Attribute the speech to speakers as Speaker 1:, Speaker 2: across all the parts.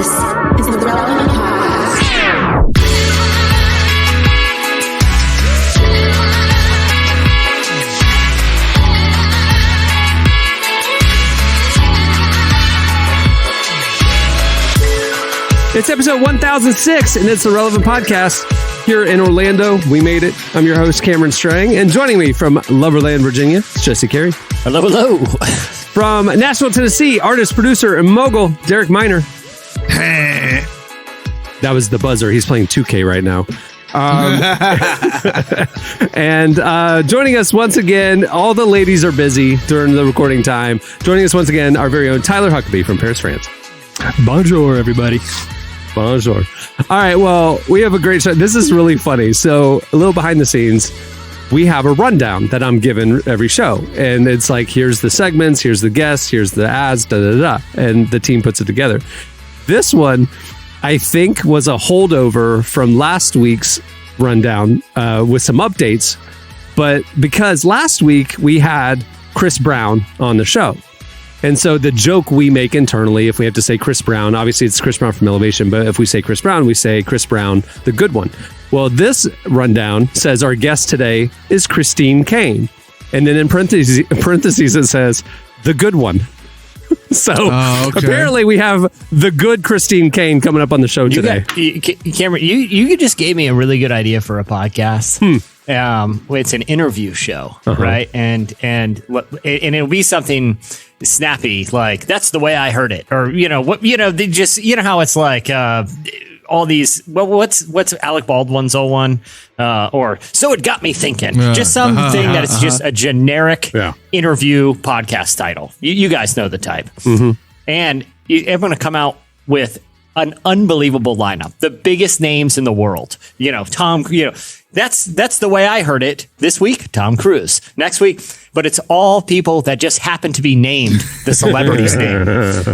Speaker 1: This is the Relevant Podcast.
Speaker 2: It's episode 1006, and it's the Relevant Podcast here in Orlando. We made it. I'm your host, Cameron Strang, and joining me from Loverland, Virginia, it's Jesse Carey.
Speaker 3: Hello, hello.
Speaker 2: From Nashville, Tennessee, artist, producer, and mogul, Derek Miner. That was the buzzer. He's playing 2K right now. And joining us once again, all the ladies are busy during the recording time. Joining us once again, our very own Tyler Huckabee from Paris, France.
Speaker 4: Bonjour, everybody.
Speaker 2: Bonjour. All right, well, we have a great show. This is really funny. So, a little behind the scenes, we have a rundown that I'm given every show. And it's like, here's the segments, here's the guests, here's the ads, da-da-da. And the team puts it together. This one, I think, was a holdover from last week's rundown with some updates. But because last week we had Chris Brown on the show. And so the joke we make internally, if we have to say Chris Brown, obviously it's Chris Brown from Elevation, but if we say Chris Brown, we say Chris Brown, the good one. Well, this rundown says our guest today is Christine Caine. And then in parentheses it says, the good one. So apparently we have the good Christine Caine coming up on the show today.
Speaker 3: Cameron, you just gave me a really good idea for a podcast. It's an interview show, right? And it'll be something snappy, like that's the way I heard it, or they just how it's like all these. Well, what's Alec Baldwin's old one? Or so it got me thinking. Just something that is just a generic interview podcast title. You guys know the type, and I'm going to come out with an unbelievable lineup, the biggest names in the world. Tom. That's the way I heard it this week. Tom Cruise. Next week, but it's all people that just happen to be named the celebrity's name,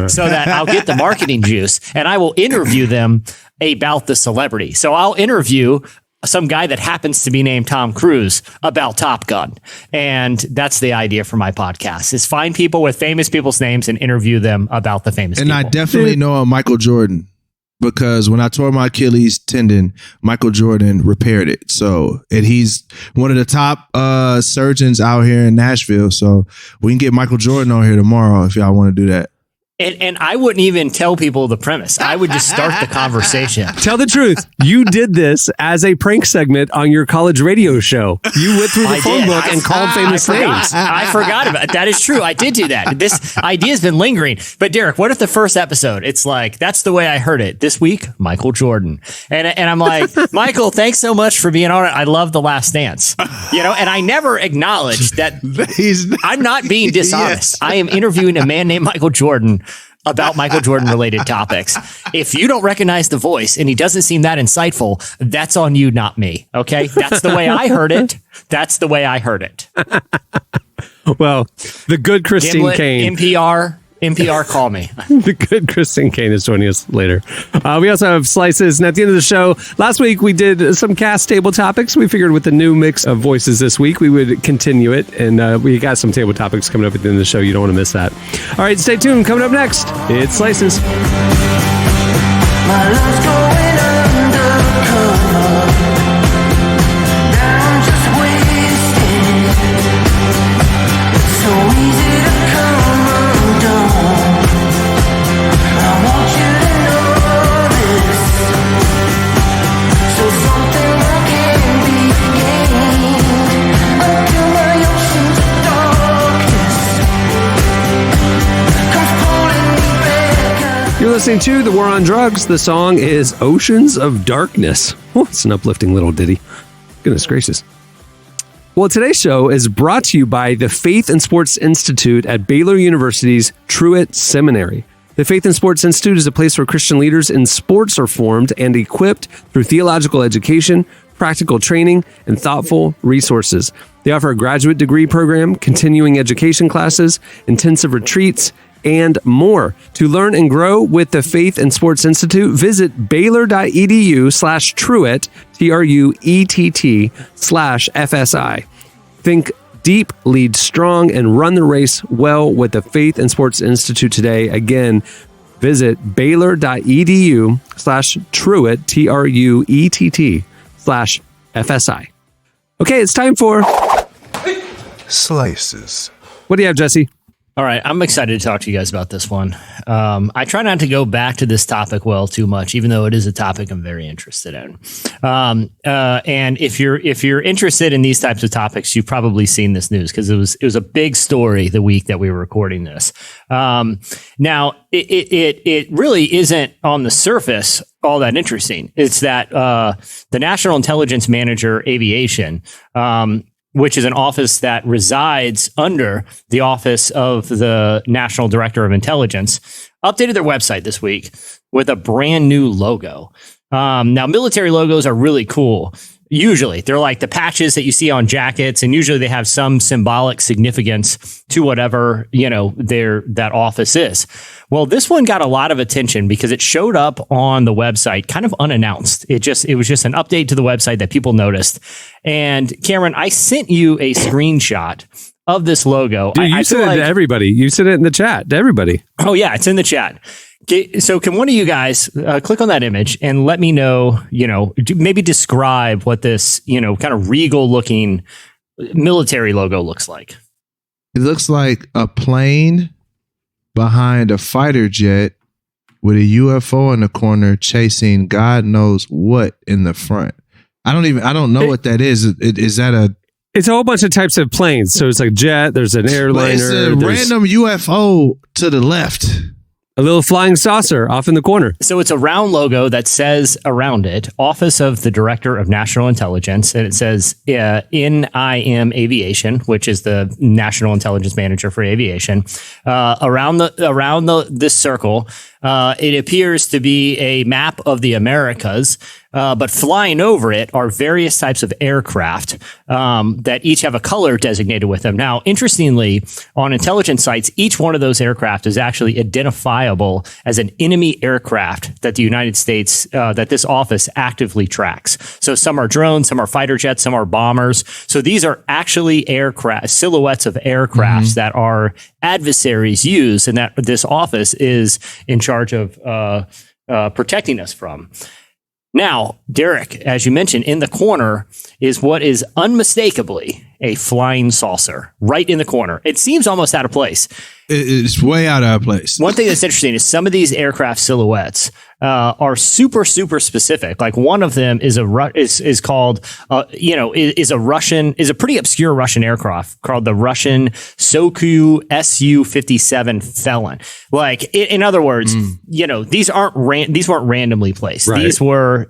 Speaker 3: so that I'll get the marketing juice and I will interview them about the celebrity. So I'll interview some guy that happens to be named Tom Cruise about Top Gun. And that's the idea for my podcast, is find people with famous people's names and interview them about the famous people.
Speaker 4: And I definitely know a Michael Jordan, because when I tore my Achilles tendon, Michael Jordan repaired it. So, and he's one of the top surgeons out here in Nashville. So we can get Michael Jordan on here tomorrow if y'all want to do that.
Speaker 3: And I wouldn't even tell people the premise. I would just start the conversation.
Speaker 2: Tell the truth. You did this as a prank segment on your college radio show. You went through the phone book and called famous names.
Speaker 3: I forgot about it. That is true. I did do that. This idea has been lingering. But Derek, what if the first episode, it's like, that's the way I heard it. This week, Michael Jordan. And I'm like, Michael, thanks so much for being on it. I love The Last Dance. And I never acknowledged that I'm not being dishonest. Yes. I am interviewing a man named Michael Jordan about Michael Jordan related topics. If you don't recognize the voice and he doesn't seem that insightful, that's on you, not me. Okay. That's the way I heard it. That's the way I heard it.
Speaker 2: Well, the good Christine
Speaker 3: Gimlet,
Speaker 2: Caine.
Speaker 3: NPR, call me.
Speaker 2: The good Christine Caine is joining us later. We also have Slices. And at the end of the show, last week we did some cast table topics. We figured with the new mix of voices this week, we would continue it. And we got some table topics coming up at the end of the show. You don't want to miss that. All right, stay tuned. Coming up next, it's Slices.
Speaker 5: My love's going undercover. Now I'm just wasting. It's so easy to come undone. I want you to know this. So something that can be gained until my oceans of darkness comes pulling me back.
Speaker 2: You're listening to The War on Drugs. The song is Oceans of Darkness. Oh, it's an uplifting little ditty. Goodness gracious. Well, today's show is brought to you by the Faith and Sports Institute at Baylor University's Truett Seminary. The Faith and Sports Institute is a place where Christian leaders in sports are formed and equipped through theological education, practical training, and thoughtful resources. They offer a graduate degree program, continuing education classes, intensive retreats, and more. To learn and grow with the Faith and Sports Institute, visit baylor.edu/Truett, TRUETT/FSI. Think deep, lead strong, and run the race well with the Faith and Sports Institute today. Again, Visit baylor.edu/Truett, TRUETT/FSI. Okay, it's time for
Speaker 6: Slices.
Speaker 2: What do you have, Jesse?
Speaker 3: All right, I'm excited to talk to you guys about this one. I try not to go back to this topic too much, even though it is a topic I'm very interested in. And if you're interested in these types of topics, you've probably seen this news because it was a big story the week that we were recording this. Now, it really isn't on the surface all that interesting. It's that the National Intelligence Manager Aviation, which is an office that resides under the Office of the National Director of Intelligence, updated their website this week with a brand new logo. Now, military logos are really cool. Usually, they're like the patches that you see on jackets, and usually they have some symbolic significance to whatever, that office is. Well, this one got a lot of attention because it showed up on the website kind of unannounced. It was just an update to the website that people noticed. And Cameron, I sent you a screenshot of this logo.
Speaker 2: Dude, you sent it to everybody. You sent it in the chat to everybody.
Speaker 3: Oh, yeah, it's in the chat. So can one of you guys click on that image and let me know, maybe describe what this, kind of regal looking military logo looks like?
Speaker 4: It looks like a plane behind a fighter jet with a UFO in the corner chasing God knows what in the front. I don't know what that is. Is that a...
Speaker 2: It's a whole bunch of types of planes. So it's like jet, there's an airliner.
Speaker 4: It's a random UFO to the left.
Speaker 2: A little flying saucer off in the corner.
Speaker 3: So it's a round logo that says around it, Office of the Director of National Intelligence. And it says NIM Aviation, which is the National Intelligence Manager for Aviation. Around this circle, it appears to be a map of the Americas. But flying over it are various types of aircraft that each have a color designated with them. Now, interestingly, on intelligence sites, each one of those aircraft is actually identifiable as an enemy aircraft that the United States, that this office actively tracks. So some are drones, some are fighter jets, some are bombers. So these are actually aircraft, silhouettes of aircrafts that our adversaries use, and that this office is in charge of protecting us from. Now, Derek, as you mentioned, in the corner is what is unmistakably a flying saucer right in the corner. It seems almost out of place.
Speaker 4: It's way out of place.
Speaker 3: One thing that's interesting is some of these aircraft silhouettes are super, super specific. Like one of them is a pretty obscure Russian aircraft called the Russian Soku Su-57 Felon. Like in other words, these weren't randomly placed.
Speaker 2: Right.
Speaker 3: These were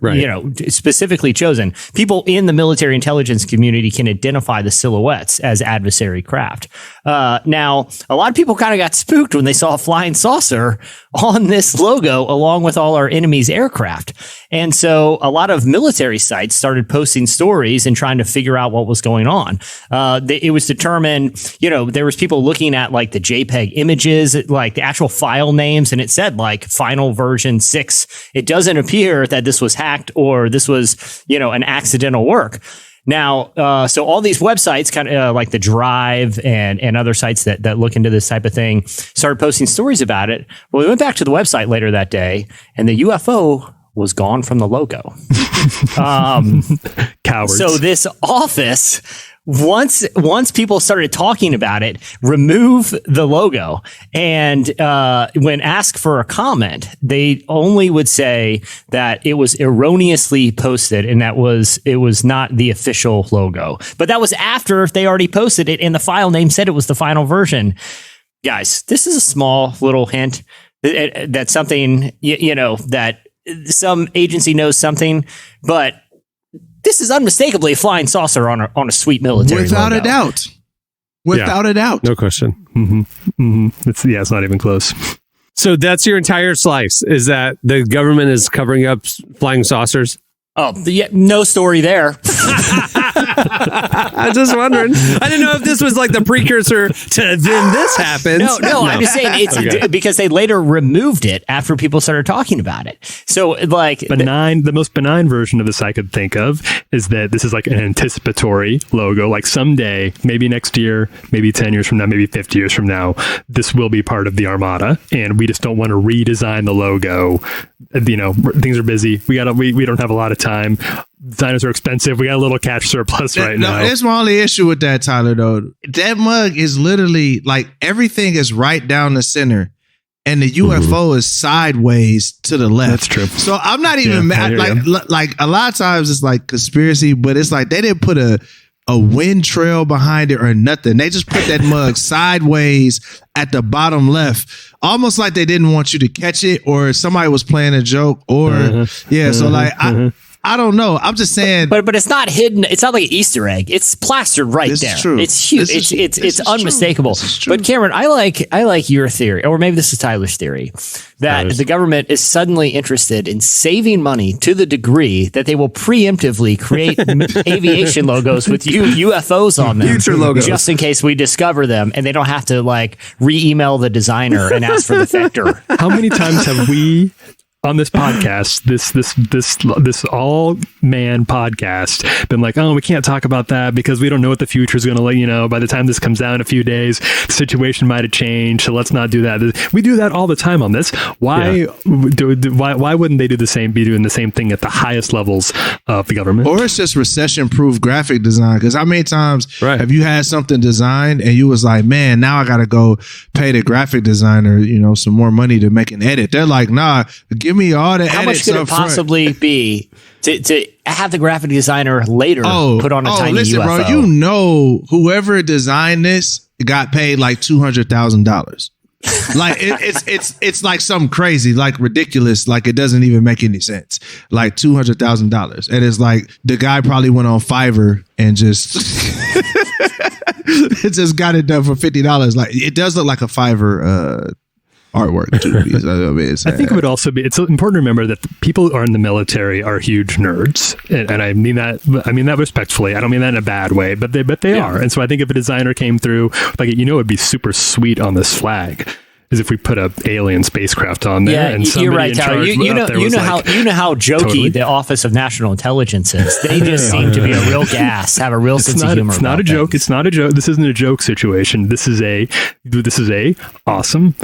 Speaker 3: specifically chosen. People in the military intelligence community can identify the silhouettes as adversary craft. Now, a lot of people kind of got spooked when they saw a flying saucer on this logo along with all our enemy's aircraft. And so a lot of military sites started posting stories and trying to figure out what was going on. It was determined, there was people looking at like the JPEG images, like the actual file names, and it said like final version 6. It doesn't appear that this was hacked or this was, an accidental work. Now, so all these websites, kind of like The Drive and other sites that look into this type of thing, started posting stories about it. Well, we went back to the website later that day, and the UFO was gone from the logo.
Speaker 2: Cowards.
Speaker 3: So this office, once people started talking about it, remove the logo. And when asked for a comment, they only would say that it was erroneously posted and it was not the official logo. But that was after they already posted it and the file name said it was the final version. Guys, this is a small little hint that something, that some agency knows something, but this is unmistakably a flying saucer on a sweet military
Speaker 4: Without
Speaker 3: logo.
Speaker 4: a doubt. Without a doubt.
Speaker 2: No question.
Speaker 6: It's not even close.
Speaker 2: So that's your entire slice, is that the government is covering up flying saucers?
Speaker 3: Oh, no story there.
Speaker 2: I'm just wondering. I didn't know if this was like the precursor to then this happens.
Speaker 3: No, I'm just saying it's because they later removed it after people started talking about it. So like
Speaker 6: the most benign version of this I could think of is that this is like an anticipatory logo. Like someday, maybe next year, maybe 10 years from now, maybe 50 years from now, this will be part of the Armada, and we just don't want to redesign the logo. You know, things are busy. We don't have a lot of time. Designers are expensive. We got a little cash surplus right now.
Speaker 4: That's my only issue with that, Tyler, though. That mug is literally like everything is right down the center, and the UFO is sideways to the left.
Speaker 6: That's true.
Speaker 4: So I'm not even mad. Like a lot of times it's like conspiracy, but it's like they didn't put a wind trail behind it or nothing. They just put that mug sideways at the bottom left, almost like they didn't want you to catch it, or somebody was playing a joke, or So like I don't know. I'm just saying,
Speaker 3: but it's not hidden. It's not like an Easter egg. It's plastered right
Speaker 4: This
Speaker 3: there.
Speaker 4: is true.
Speaker 3: It's huge.
Speaker 4: This
Speaker 3: It's
Speaker 4: is
Speaker 3: unmistakable.
Speaker 4: true. This is true.
Speaker 3: But Cameron, I like your theory, or maybe this is Tyler's theory, that the government is suddenly interested in saving money to the degree that they will preemptively create aviation logos with UFOs on them,
Speaker 2: Future logos,
Speaker 3: just in case we discover them, and they don't have to like re-email the designer and ask for the vector.
Speaker 6: How many times have we on this podcast, this all man podcast, been like, oh, we can't talk about that because we don't know what the future is going to let you know. By the time this comes down in a few days, the situation might have changed. So let's not do that. We do that all the time on this. Why wouldn't they do the same? Be doing the same thing at the highest levels of the government?
Speaker 4: or it's just recession-proof graphic design. Because how many times have you had something designed and you was like, man, now I got to go pay the graphic designer, some more money to make an edit. They're like, nah, give me all the
Speaker 3: How
Speaker 4: edits
Speaker 3: much could
Speaker 4: up
Speaker 3: it possibly be to have the graphic designer later put on a tiny
Speaker 4: listen,
Speaker 3: UFO?
Speaker 4: Bro, whoever designed this got paid like $200,000. Like it's like something crazy, like ridiculous, like it doesn't even make any sense. Like $200,000, and it's like the guy probably went on Fiverr and just it just got it done for $50. Like it does look like a Fiverr artwork too.
Speaker 6: I think it would also be, it's important to remember that the people who are in the military are huge nerds, and I mean that respectfully. I don't mean that in a bad way, but they are. And so I think if a designer came through, like, it'd be super sweet on this flag is if we put a alien spacecraft on there. And
Speaker 3: you're right, Tyler. You know how jokey
Speaker 6: totally.
Speaker 3: the Office of National Intelligence is. They just seem to be a real gas, have a real sense of humor.
Speaker 6: It's not a joke. It's not a joke. This isn't a joke situation. This is a awesome.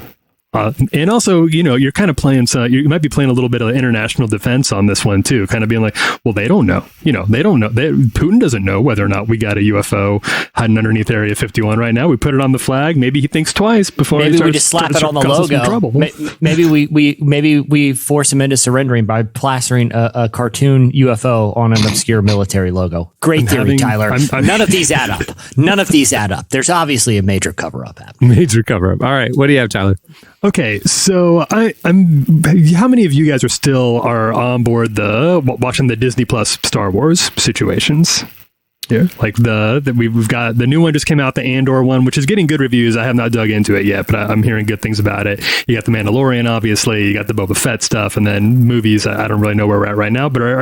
Speaker 6: And also, you're kind of playing, you might be playing a little bit of international defense on this one too, kind of being like, well, they don't know, they don't know. Putin doesn't know whether or not we got a UFO hiding underneath Area 51 right now. We put it on the flag. Maybe he thinks twice before
Speaker 3: maybe we just slap it on the logo. Maybe we force him into surrendering by plastering a cartoon UFO on an obscure military logo. Great theory, Tyler. None of these add up. There's obviously a major cover-up happening.
Speaker 2: Major cover-up. All right. What do you have, Tyler?
Speaker 6: Okay, so I'm. How many of you guys are on board watching the Disney Plus Star Wars situations? Yeah, like we've got the new one just came out, the Andor one, which is getting good reviews. I have not dug into it yet, but I'm hearing good things about it. You got the Mandalorian, obviously. You got the Boba Fett stuff, and then movies. I don't really know where we're at right now. But are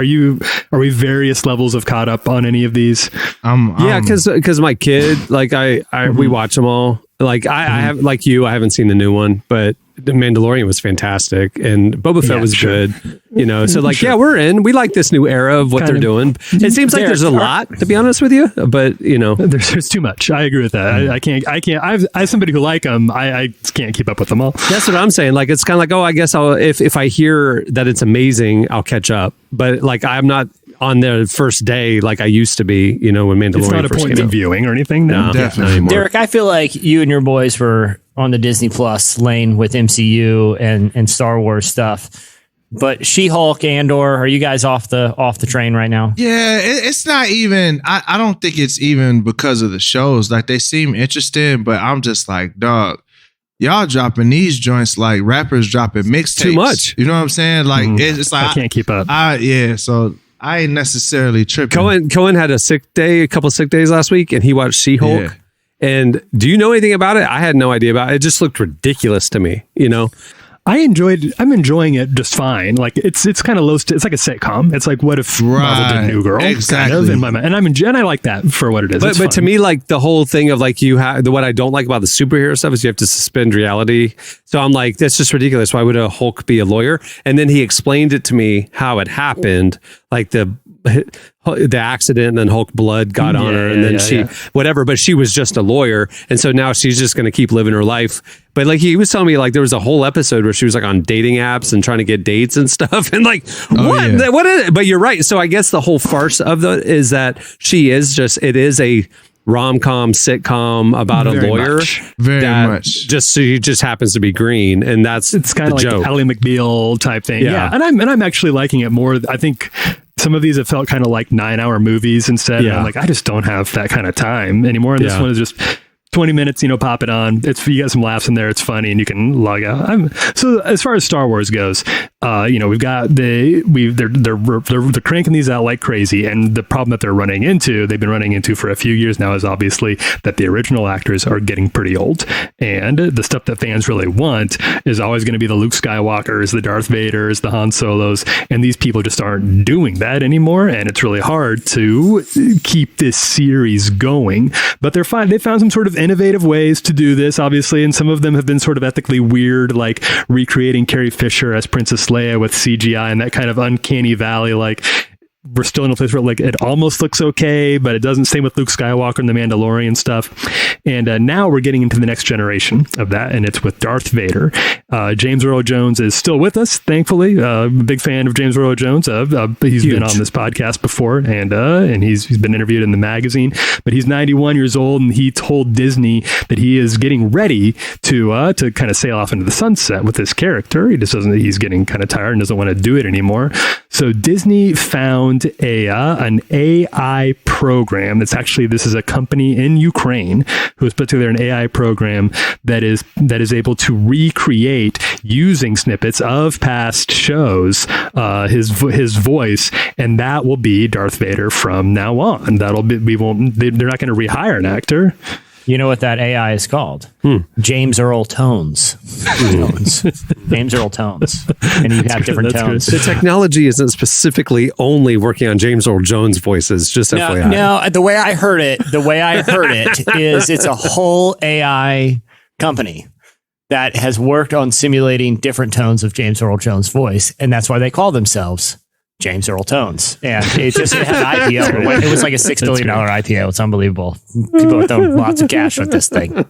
Speaker 6: we various levels of caught up on any of these?
Speaker 2: Yeah, because my kid, like we watch them all. Like I have, like you, I haven't seen the new one, but the Mandalorian was fantastic and Boba Fett was good, so like, we're in, we like this new era of what they're doing. It seems like there's a lot, to be honest with you, but
Speaker 6: there's too much. I agree with that. I can't, I somebody who like them, I can't keep up with them all.
Speaker 2: That's what I'm saying. Like, it's kind of like, I guess if I hear that it's amazing, I'll catch up. But like, I'm not on the first day like I used to be, when Mandalorian
Speaker 6: it's not a point of viewing or anything.
Speaker 2: No, definitely.
Speaker 3: Derek, I feel like you and your boys were on the Disney Plus lane with MCU and Star Wars stuff. But She-Hulk, Andor, are you guys off the train right now?
Speaker 4: Yeah, it's not even. I don't think it's even because of the shows. Like, they seem interesting, but I'm just like, dog, y'all dropping these joints like rappers dropping mixtapes.
Speaker 2: Too much.
Speaker 4: You know what I'm saying? Like, it's like
Speaker 6: I can't keep up.
Speaker 4: So I ain't necessarily tripping.
Speaker 2: Cohen had a couple sick days last week, and he watched She-Hulk. Yeah. And do you know anything about it? I had no idea about it. It just looked ridiculous to me,
Speaker 6: I'm enjoying it just fine. Like it's kind of it's like a sitcom. It's like, what if Marvel did New Girl?
Speaker 4: Exactly.
Speaker 6: Kind of in my mind. And I like that for what it is.
Speaker 2: But to me, like the whole thing of like what I don't like about the superhero stuff is you have to suspend reality. So I'm like, that's just ridiculous. Why would a Hulk be a lawyer? And then he explained it to me how it happened, like the accident, and then Hulk blood got on her, and then whatever. But she was just a lawyer, and so now she's just going to keep living her life. But like he was telling me, like there was a whole episode where she was like on dating apps and trying to get dates and stuff, and like what? Yeah. What is it? But you're right. So I guess the whole farce of is that it is a rom-com sitcom about a lawyer.
Speaker 4: Very much.
Speaker 2: She just happens to be green, and it's
Speaker 6: kind of like
Speaker 2: joke.
Speaker 6: Ally McBeal type thing. Yeah. And I'm actually liking it more. I think some of these have felt kind of like 9-hour movies instead. And I'm like, I just don't have that kind of time anymore. And this one is just 20 minutes, pop it on. You got some laughs in there. It's funny, and you can log out. So as far as Star Wars goes, we've got they're cranking these out like crazy. And the problem that they've been running into for a few years now is obviously that the original actors are getting pretty old. And the stuff that fans really want is always going to be the Luke Skywalkers, the Darth Vaders, the Han Solos. And these people just aren't doing that anymore. And it's really hard to keep this series going. But they're fine. They found some sort of innovative ways to do this, obviously, and some of them have been sort of ethically weird, like recreating Carrie Fisher as Princess Leia with CGI and that kind of uncanny valley. Like, we're still in a place where like it almost looks okay, but it doesn't. Same with Luke Skywalker and the Mandalorian stuff. And now we're getting into the next generation of that, and it's with Darth Vader. James Earl Jones is still with us, thankfully. Big fan of James Earl Jones. He's been on this podcast before, and he's been interviewed in the magazine. But he's 91 years old, and he told Disney that he is getting ready to kind of sail off into the sunset with this character. He's getting kind of tired and doesn't want to do it anymore. So Disney found an AI program. This is a company in Ukraine who has put together an AI program that is able to recreate, using snippets of past shows, his voice, and that will be Darth Vader from now on. They're not going to rehire an actor.
Speaker 3: You know what that AI is called? James Earl Tones. James Earl Tones. And you have different tones.
Speaker 2: The technology isn't specifically only working on James Earl Jones voices, just FYI.
Speaker 3: No, the way I heard it is it's a whole AI company that has worked on simulating different tones of James Earl Jones' voice, and that's why they call themselves James Earl Tones. And it had an IPO. It was like a $6 billion IPO. It's unbelievable. People are throwing lots of cash with this thing.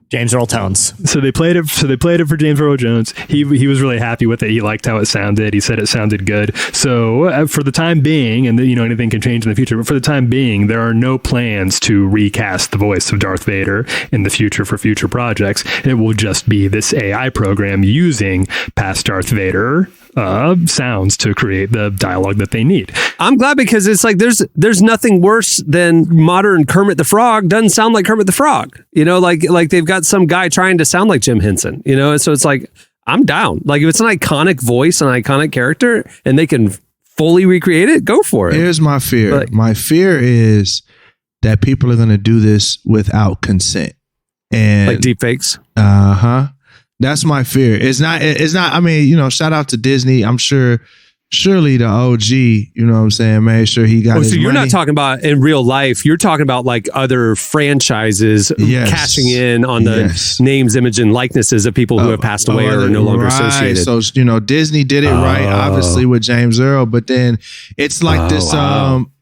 Speaker 3: James Earl Tones.
Speaker 6: So they played it for James Earl Jones. He was really happy with it. He liked how it sounded. He said it sounded good. So for the time being, and anything can change in the future, but for the time being, there are no plans to recast the voice of Darth Vader in the future for future projects. It will just be this AI program using past Darth Vader sounds to create the dialogue that they need.
Speaker 2: I'm glad, because it's like there's nothing worse than modern Kermit the Frog doesn't sound like Kermit the Frog. Like they've got some guy trying to sound like Jim Henson. So it's like, I'm down. Like if it's an iconic voice, an iconic character, and they can fully recreate it, go for it.
Speaker 4: Here's my fear. My fear is that people are going to do this without consent, and
Speaker 2: like deep fakes.
Speaker 4: That's my fear. It's not, I mean, shout out to Disney. I'm surely the OG, you know what I'm saying, made sure he got his
Speaker 2: so you're
Speaker 4: money.
Speaker 2: not talking about in real life. You're talking about like other franchises cashing in on the names, image, and likenesses of people who have passed away or are no longer associated.
Speaker 4: So, Disney did it right, obviously, with James Earl, but then it's like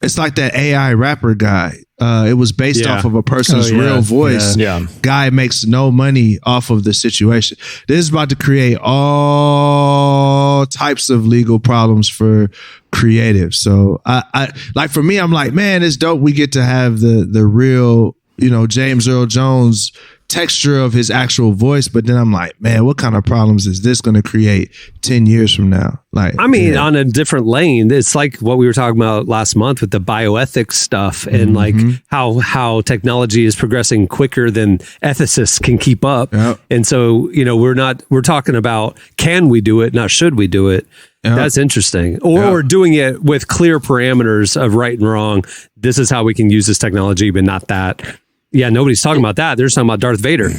Speaker 4: it's like that AI rapper guy. It was based off of a person's real voice. Guy makes no money off of the situation. This is about to create all types of legal problems for creatives. So I like, for me, I'm like, man, it's dope. We get to have the real, James Earl Jones texture of his actual voice, but then I'm like, man, what kind of problems is this going to create 10 years from now? Like, I mean,
Speaker 2: on a different lane, it's like what we were talking about last month with the bioethics stuff, and like how technology is progressing quicker than ethicists can keep up. And so, we're talking about, can we do it, not should we do it? That's interesting. Or doing it with clear parameters of right and wrong. This is how we can use this technology, but not that. Yeah, nobody's talking about that. They're just talking about Darth Vader.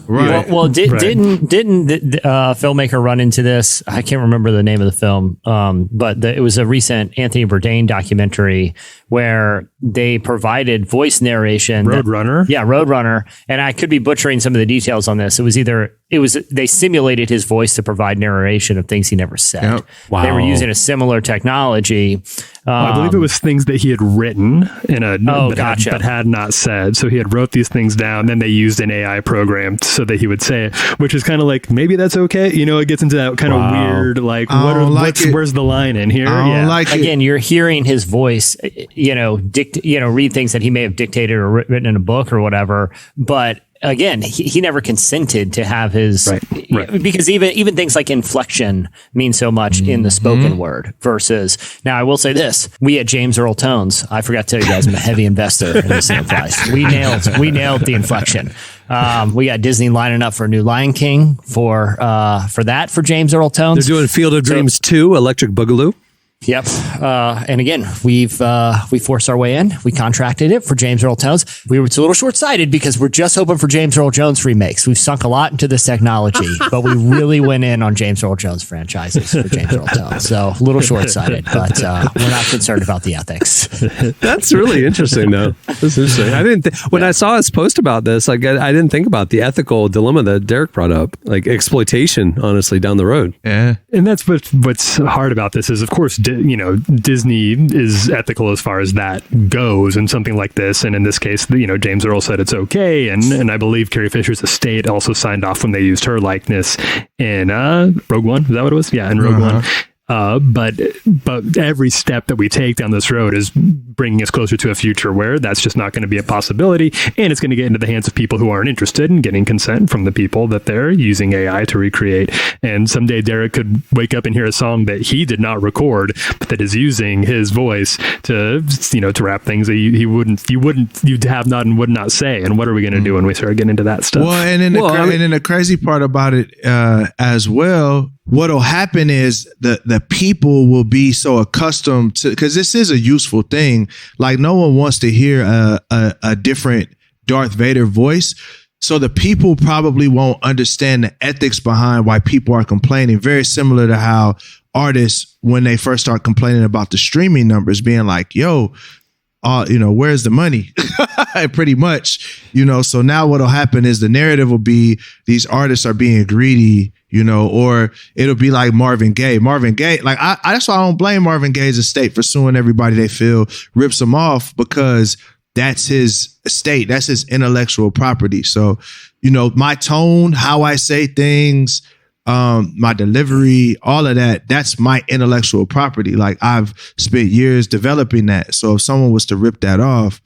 Speaker 4: Right.
Speaker 3: Well,
Speaker 6: Right.
Speaker 3: didn't the filmmaker run into this? I can't remember the name of the film, but it was a recent Anthony Bourdain documentary where they provided voice narration.
Speaker 6: Roadrunner.
Speaker 3: Yeah, Roadrunner. And I could be butchering some of the details on this. They simulated his voice to provide narration of things he never said.
Speaker 4: Yep.
Speaker 2: Wow.
Speaker 3: They were using a similar technology.
Speaker 6: I believe it was things that he had written in a
Speaker 3: gotcha.
Speaker 6: but had not said. So he had wrote these things down. Then they used an AI program so that he would say it, which is kind of like maybe that's okay. You know, it gets into that kind of weird like
Speaker 4: I don't like it.
Speaker 6: where's the line in here?
Speaker 4: I don't like it.
Speaker 3: Again, you're hearing his voice, read things that he may have dictated or written in a book or whatever. But again, he never consented to have his
Speaker 6: Right.
Speaker 3: because even things like inflection mean so much in the spoken word versus now. I will say this: we at James Earl Tones, I forgot to tell you guys, I'm a heavy investor in this enterprise. We nailed the inflection. We got Disney lining up for a new Lion King for James Earl Tones.
Speaker 2: They're doing Field of Dreams 2, Electric Boogaloo.
Speaker 3: Yep. And again, we forced our way in. We contracted it for James Earl Tones. We were a little short-sighted because we're just hoping for James Earl Jones remakes. We've sunk a lot into this technology, but we really went in on James Earl Jones franchises for James Earl Tones. So a little short-sighted, but we're not concerned about the ethics.
Speaker 2: That's really interesting, though. That's interesting. I didn't when I saw his post about this, like I didn't think about the ethical dilemma that Derek brought up, like exploitation, honestly, down the road.
Speaker 4: Yeah.
Speaker 6: And that's what's hard about this is, of course, Disney is ethical as far as that goes and something like this. And in this case, James Earl said it's okay. And I believe Carrie Fisher's estate also signed off when they used her likeness in Rogue One. Is that what it was? Yeah, in Rogue One. But every step that we take down this road is bringing us closer to a future where that's just not going to be a possibility, and it's going to get into the hands of people who aren't interested in getting consent from the people that they're using AI to recreate. And someday Derek could wake up and hear a song that he did not record, but that is using his voice to rap things that you'd have not and would not say. And what are we going to do when we start getting into that stuff?
Speaker 4: Well, and then the crazy part about it as well, what'll happen is the people will be so accustomed to, because this is a useful thing. Like no one wants to hear a different Darth Vader voice. So the people probably won't understand the ethics behind why people are complaining. Very similar to how artists, when they first start complaining about the streaming numbers, being like, yo, where's the money? Pretty much, so now what'll happen is the narrative will be these artists are being greedy, or it'll be like Marvin Gaye, like that's why I don't blame Marvin Gaye's estate for suing everybody they feel rips him off, because that's his estate. That's his intellectual property. So, my tone, how I say things, my delivery, all of that's my intellectual property. Like I've spent years developing that. So if someone was to rip that off,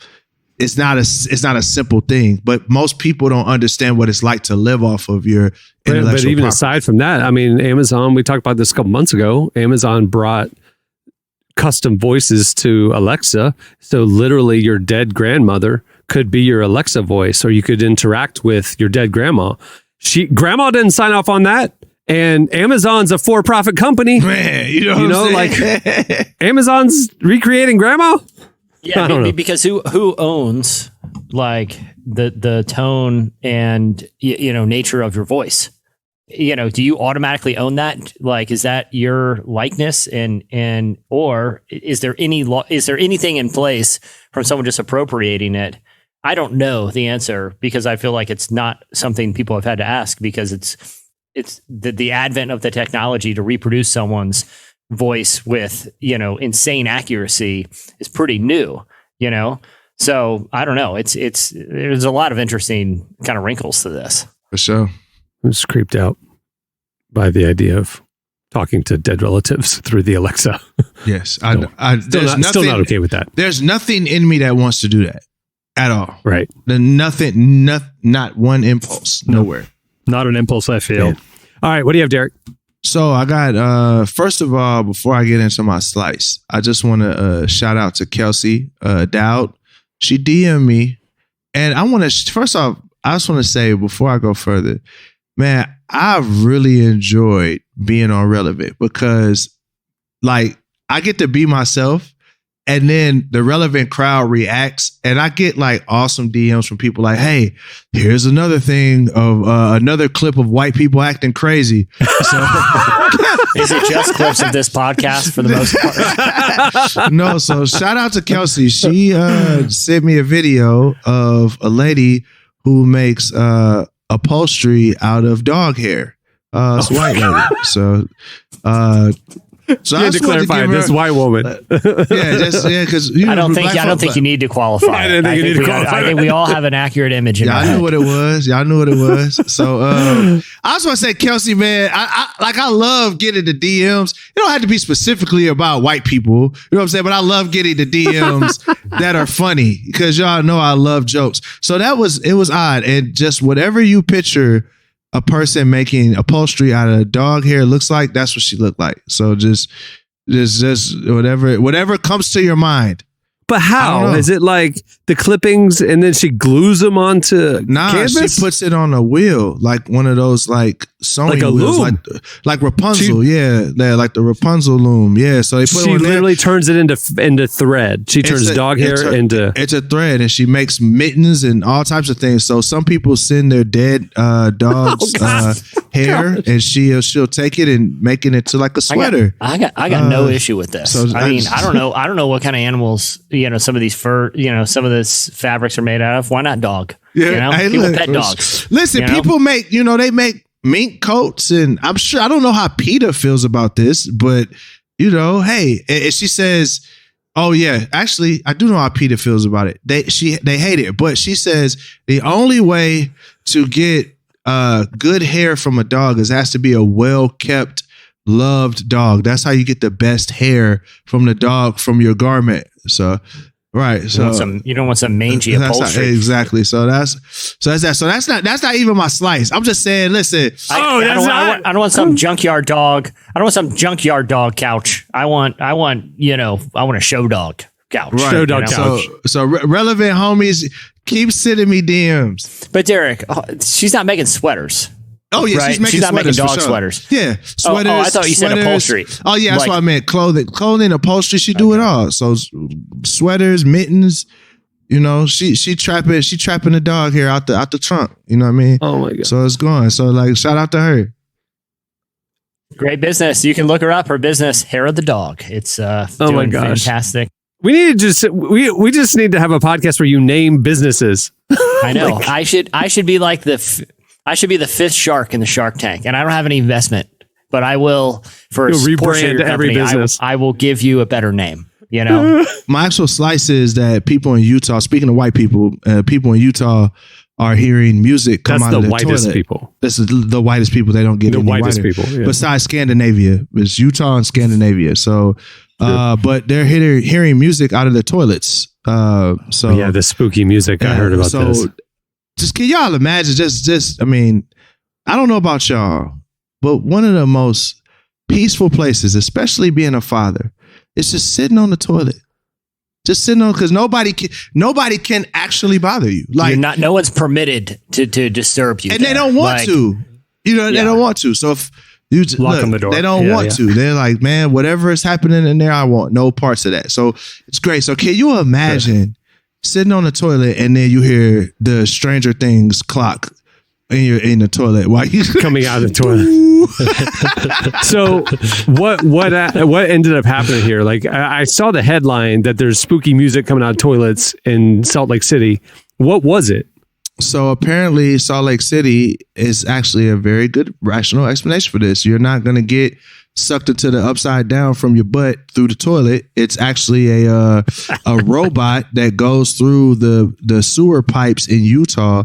Speaker 4: it's not a simple thing, but most people don't understand what it's like to live off of your intellectual
Speaker 2: But even
Speaker 4: property.
Speaker 2: aside from that, I mean, Amazon, we talked about this a couple months ago. Amazon brought custom voices to Alexa. So literally your dead grandmother could be your Alexa voice, or you could interact with your dead grandma. Grandma didn't sign off on that. And Amazon's a for-profit company.
Speaker 4: Man,
Speaker 2: like Amazon's recreating grandma.
Speaker 3: Yeah, because who owns like the tone and nature of your voice? Do you automatically own that? Like, is that your likeness? And or is there anything in place from someone just appropriating it? I don't know the answer, because I feel like it's not something people have had to ask, because it's the advent of the technology to reproduce someone's voice with insane accuracy is pretty new, so I don't know, there's a lot of interesting kind of wrinkles to this.
Speaker 4: For sure.
Speaker 2: I'm just creeped out by the idea of talking to dead relatives through the Alexa.
Speaker 4: Yes.
Speaker 2: Still not okay with that.
Speaker 4: There's nothing in me that wants to do that at all.
Speaker 2: Right.
Speaker 4: Not one impulse, nowhere.
Speaker 6: Not an impulse, I feel.
Speaker 2: Yeah. All right. What do you have, Derek?
Speaker 4: So I got, first of all, before I get into my slice, I just want to shout out to Kelsey Dowd. She DM'd me, and I want to, first off, I just want to say before I go further, man, I've really enjoyed being on Relevant, because like I get to be myself, And then the relevant crowd reacts, and I get like awesome DMs from people like, "Hey, here's another thing of another clip of white people acting crazy." So,
Speaker 3: Is it just clips of this podcast for the most part?
Speaker 4: no, so shout out to Kelsey. She sent me a video of a lady who makes upholstery out of dog hair. It's a white lady. So
Speaker 2: You had to clarify this white woman.
Speaker 4: because
Speaker 3: I don't think you need to qualify.
Speaker 2: I didn't think you need to qualify.
Speaker 3: I think we all have an accurate image in our
Speaker 4: I
Speaker 3: head.
Speaker 4: knew what it was. Y'all knew what it was. So I just want to say, Kelsey, man, I love getting the DMs. It don't have to be specifically about white people. You know what I'm saying? But I love getting the DMs that are funny because y'all know I love jokes. So it was odd. And just whatever you picture a person making upholstery out of dog hair looks like, that's what she looked like. So just whatever comes to your mind.
Speaker 2: But
Speaker 4: I don't
Speaker 2: how?
Speaker 4: know.
Speaker 2: Is it like the clippings and then she glues them onto canvas?
Speaker 4: She puts it on a wheel, like one of those like sewing
Speaker 2: Like a
Speaker 4: wheels,
Speaker 2: loom.
Speaker 4: like Rapunzel, like the Rapunzel loom. Yeah, so they put
Speaker 2: She
Speaker 4: it on there.
Speaker 2: literally turns it into thread. She turns dog hair into.
Speaker 4: It's a thread, and she makes mittens and all types of things. So some people send their dead dogs hair, and she'll take it and make it into like a sweater.
Speaker 3: I got no issue with this.
Speaker 4: so
Speaker 3: I mean, I don't know what kind of animals, some of these fur, some of this fabrics are made out of. Why not dog?
Speaker 4: Hey,
Speaker 3: People
Speaker 4: look,
Speaker 3: pet dogs.
Speaker 4: Listen, people make, they make mink coats, and I'm sure, I don't know how PETA feels about this, but hey, and she says, oh yeah, actually, I do know how PETA feels about it. They hate it, but she says the only way to get good hair from a dog has to be a well-kept, loved dog. That's how you get the best hair from the dog from your garment. So, right. So
Speaker 3: You don't want some mangy upholstery.
Speaker 4: Exactly. So that's that. So that's not even my slice. I'm just saying, listen.
Speaker 3: I don't want some junkyard dog. I don't want some junkyard dog couch. I want a show dog couch.
Speaker 4: Right.
Speaker 2: Show dog couch.
Speaker 4: So relevant homies, keep sending me DMs.
Speaker 3: But Derek, she's not making sweaters.
Speaker 4: Oh yeah,
Speaker 3: Right?
Speaker 4: she's
Speaker 3: not making
Speaker 4: sweaters for
Speaker 3: dog
Speaker 4: sure.
Speaker 3: sweaters.
Speaker 4: Yeah, sweaters.
Speaker 3: I thought you said
Speaker 4: sweaters.
Speaker 3: upholstery.
Speaker 4: Oh yeah, that's
Speaker 3: Like-
Speaker 4: what I meant. Clothing, upholstery. She do it all. So sweaters, mittens. She trapping the dog hair out the trunk. You know what I mean?
Speaker 2: Oh my god!
Speaker 4: So it's going. So like, shout out to her.
Speaker 3: Great business. You can look her up. Her business, Hair of the Dog. It's
Speaker 2: my
Speaker 3: doing
Speaker 2: gosh.
Speaker 3: fantastic.
Speaker 2: We need to we just need to have a podcast where you name businesses.
Speaker 3: I know. I should be like I should be the fifth shark in the Shark Tank, and I don't have any investment, but I will for
Speaker 2: You'll
Speaker 3: a portion of
Speaker 2: rebrand
Speaker 3: your
Speaker 2: every
Speaker 3: company,
Speaker 2: business.
Speaker 3: I will give you a better name.
Speaker 4: My actual slice is that people in Utah, speaking of white people, people in Utah are hearing music come
Speaker 2: That's
Speaker 4: out
Speaker 2: the
Speaker 4: of their
Speaker 2: whitest
Speaker 4: toilet.
Speaker 2: people.
Speaker 4: This is the whitest people. They don't get
Speaker 2: The
Speaker 4: any
Speaker 2: whitest
Speaker 4: whiter.
Speaker 2: people, yeah.
Speaker 4: Besides Scandinavia, it's Utah and Scandinavia. So, but they're hearing music out of their toilets. So
Speaker 2: Yeah, the spooky music. I heard about
Speaker 4: so
Speaker 2: this.
Speaker 4: Just can y'all imagine? Just I mean, I don't know about y'all, but one of the most peaceful places, especially being a father, is just sitting on the toilet. Just sitting on, because nobody can actually bother you. Like,
Speaker 3: no one's permitted to disturb you,
Speaker 4: and they don't want to. They don't want to. So if you just,
Speaker 6: Lock on the door.
Speaker 4: they don't want to. They're like, man, whatever is happening in there, I want no parts of that. So it's great. So can you imagine sitting on the toilet and then you hear the Stranger Things clock in the toilet while you
Speaker 2: Coming out of the toilet. So what ended up happening here? Like I saw the headline that there's spooky music coming out of toilets in Salt Lake City. What was it?
Speaker 4: So apparently Salt Lake City is actually a very good rational explanation for this. You're not going to get sucked into the upside down from your butt through the toilet. It's actually a robot that goes through the sewer pipes in Utah,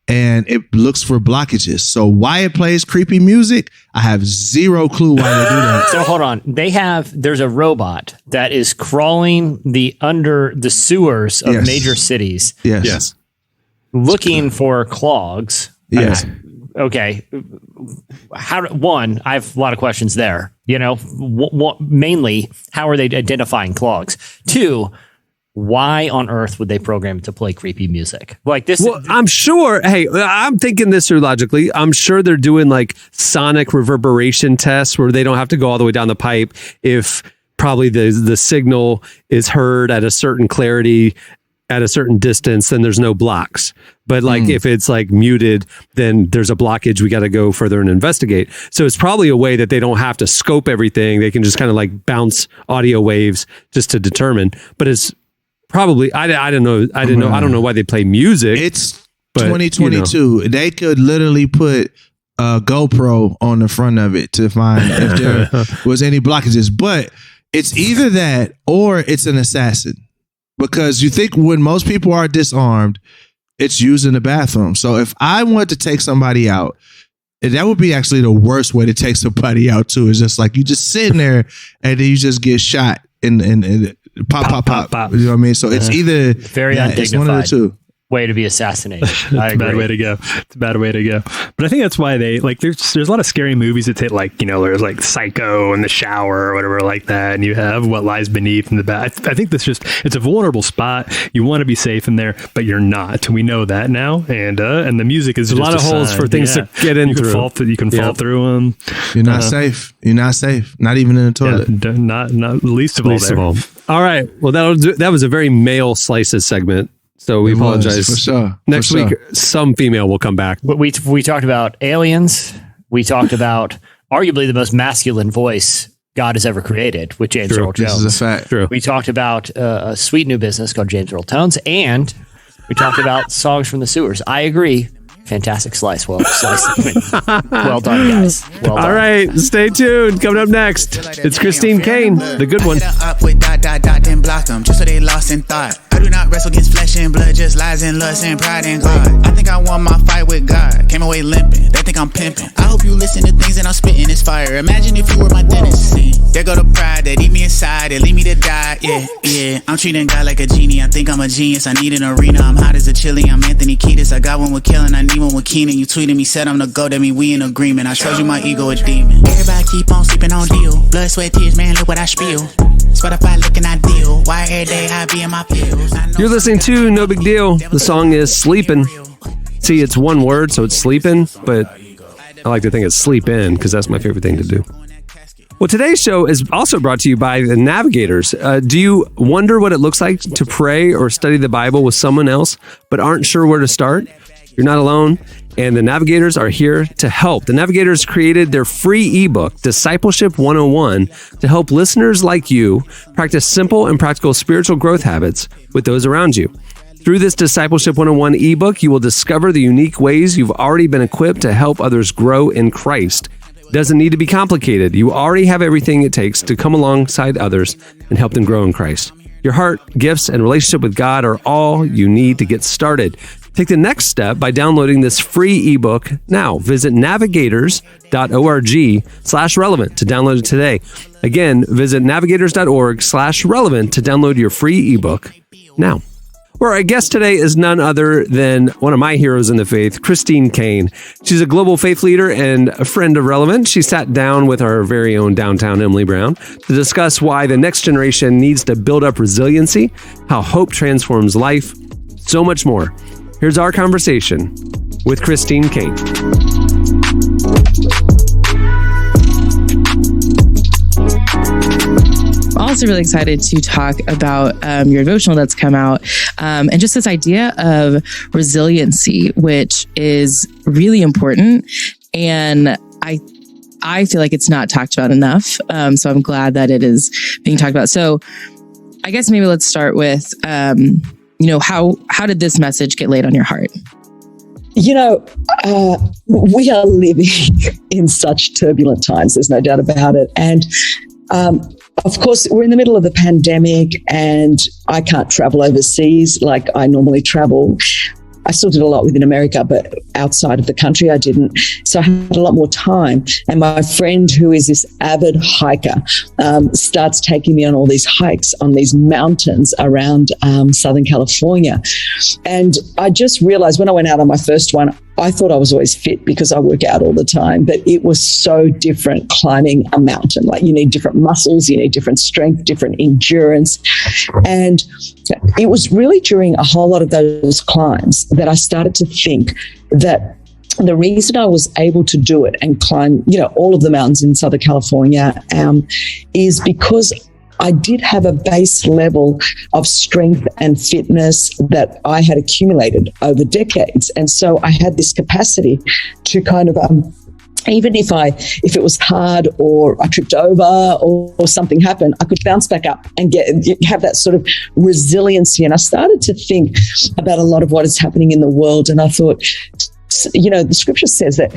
Speaker 4: and it looks for blockages. So why it plays creepy music, I have zero clue why they do that.
Speaker 3: So hold on. There's a robot that is crawling under the sewers of
Speaker 4: Yes.
Speaker 3: major cities
Speaker 4: Yes.
Speaker 3: looking for clogs.
Speaker 4: Yes.
Speaker 3: Okay. I have a lot of questions there. Mainly, how are they identifying clogs? 2, why on earth would they program it to play creepy music like this?
Speaker 2: Well, I'm sure. Hey, I'm thinking this through logically. I'm sure they're doing like sonic reverberation tests where they don't have to go all the way down the pipe. If probably the signal is heard at a certain clarity at a certain distance, then there's no blocks. But like if it's like muted, then there's a blockage. We got to go further and investigate. So it's probably a way that they don't have to scope everything. They can just kind of like bounce audio waves just to determine. But it's probably I don't know. I don't know why they play music.
Speaker 4: It's 2022. They could literally put a GoPro on the front of it to find if there was any blockages. But it's either that or it's an assassin. Because you think when most people are disarmed, it's used in the bathroom. So if I want to take somebody out, that would be actually the worst way to take somebody out too. Is just like you just sitting there and then you just get shot and pop. You know what I mean? So it's either
Speaker 3: very
Speaker 4: undignified. It's one of the two.
Speaker 3: Way to be assassinated.
Speaker 6: It's a bad way to go. It's a bad way to go. But I think that's why they like. There's a lot of scary movies that take like there's like Psycho and The Shower or whatever like that, and you have What Lies Beneath in the back. I think it's a vulnerable spot. You want to be safe in there, but you're not. We know that now, and the music is
Speaker 2: a lot of holes for things to get in through.
Speaker 6: You can fall through them.
Speaker 4: You're not safe. You're not safe. Not even in the toilet.
Speaker 6: Yeah, not least of all.
Speaker 2: All right. Well, that was a very male slices segment. So we apologize.
Speaker 4: For sure.
Speaker 2: Next week, some female will come back.
Speaker 3: We talked about aliens. We talked about arguably the most masculine voice God has ever created with James Earl Jones.
Speaker 4: This is a fact.
Speaker 2: True.
Speaker 3: We talked about a sweet new business called James Earl Tones, and we talked about songs from the sewers. I agree. Fantastic slice. Well well done, guys. Well done.
Speaker 2: All right, stay tuned. Coming up next, it's Christine Caine, the good one.
Speaker 7: Up with dot, then block them, just so they lost in thought. I do not wrestle against flesh and blood, just lies and lust and pride and God. I think I won my fight with God, came away limping, they think I'm pimping. I hope you listen to things that I'm spitting, it's fire. Imagine if you were my dentist. See, there go the pride that eat me inside, they leave me to die. Yeah, I'm treating God like a genie, I think I'm a genius. I need an arena, I'm hot as a chili, I'm Anthony Kiedis. I got one with Kellen, I need one with Keenan. You tweeted me, said I'm the GOAT, that mean we in agreement. I told you my ego a demon. Everybody keep on sleeping on deal. Blood, sweat, tears, man, look what I spill. Spotify looking ideal. Why every day I be in my pills.
Speaker 2: You're listening to No Big Deal. The song is Sleepin'. See, it's one word, so it's sleeping, but I like to think it's sleep in because that's my favorite thing to do. Well, today's show is also brought to you by the Navigators. Do you wonder what it looks like to pray or study the Bible with someone else, but aren't sure where to start? You're not alone, and the Navigators are here to help. The Navigators created their free ebook, Discipleship 101, to help listeners like you practice simple and practical spiritual growth habits with those around you. Through this Discipleship 101 ebook, you will discover the unique ways you've already been equipped to help others grow in Christ. It doesn't need to be complicated. You already have everything it takes to come alongside others and help them grow in Christ. Your heart, gifts, and relationship with God are all you need to get started. Take the next step by downloading this free ebook now. Visit navigators.org/relevant to download it today. Again, visit navigators.org/relevant to download your free ebook now. Well, our guest today is none other than one of my heroes in the faith, Christine Caine. She's a global faith leader and a friend of Relevant. She sat down with our very own downtown Emily Brown to discuss why the next generation needs to build up resiliency, how hope transforms life, so much more. Here's our conversation with Christine Caine.
Speaker 1: Also really excited to talk about your devotional that's come out and just this idea of resiliency, which is really important. And I feel like it's not talked about enough. So I'm glad that it is being talked about. So I guess maybe let's start with, how did this message get laid on your heart?
Speaker 8: We are living in such turbulent times. There's no doubt about it. And of course, we're in the middle of the pandemic and I can't travel overseas like I normally travel. I still did a lot within America, but outside of the country, I didn't. So I had a lot more time. And my friend, who is this avid hiker, starts taking me on all these hikes on these mountains around Southern California. And I just realized when I went out on my first one, I thought I was always fit because I work out all the time, but it was so different climbing a mountain. Like you need different muscles, you need different strength, different endurance. And it was really during a whole lot of those climbs that I started to think that the reason I was able to do it and climb, all of the mountains in Southern California is because I did have a base level of strength and fitness that I had accumulated over decades. And so I had this capacity to kind of, even if it was hard or I tripped over or something happened, I could bounce back up and have that sort of resiliency. And I started to think about a lot of what is happening in the world. And I thought, the scripture says that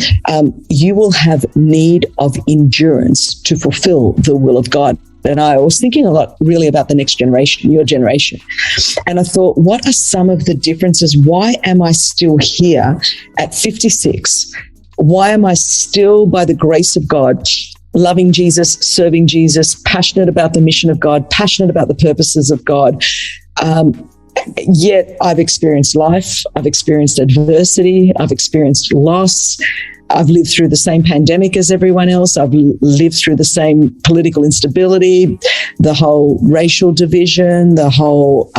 Speaker 8: you will have need of endurance to fulfill the will of God. And I was thinking a lot really about the next generation, your generation. And I thought, what are some of the differences? Why am I still here at 56? Why am I still, by the grace of God, loving Jesus, serving Jesus, passionate about the mission of God, passionate about the purposes of God? Yet I've experienced life, I've experienced adversity, I've experienced loss. I've lived through the same pandemic as everyone else. I've lived through the same political instability, the whole racial division, the whole,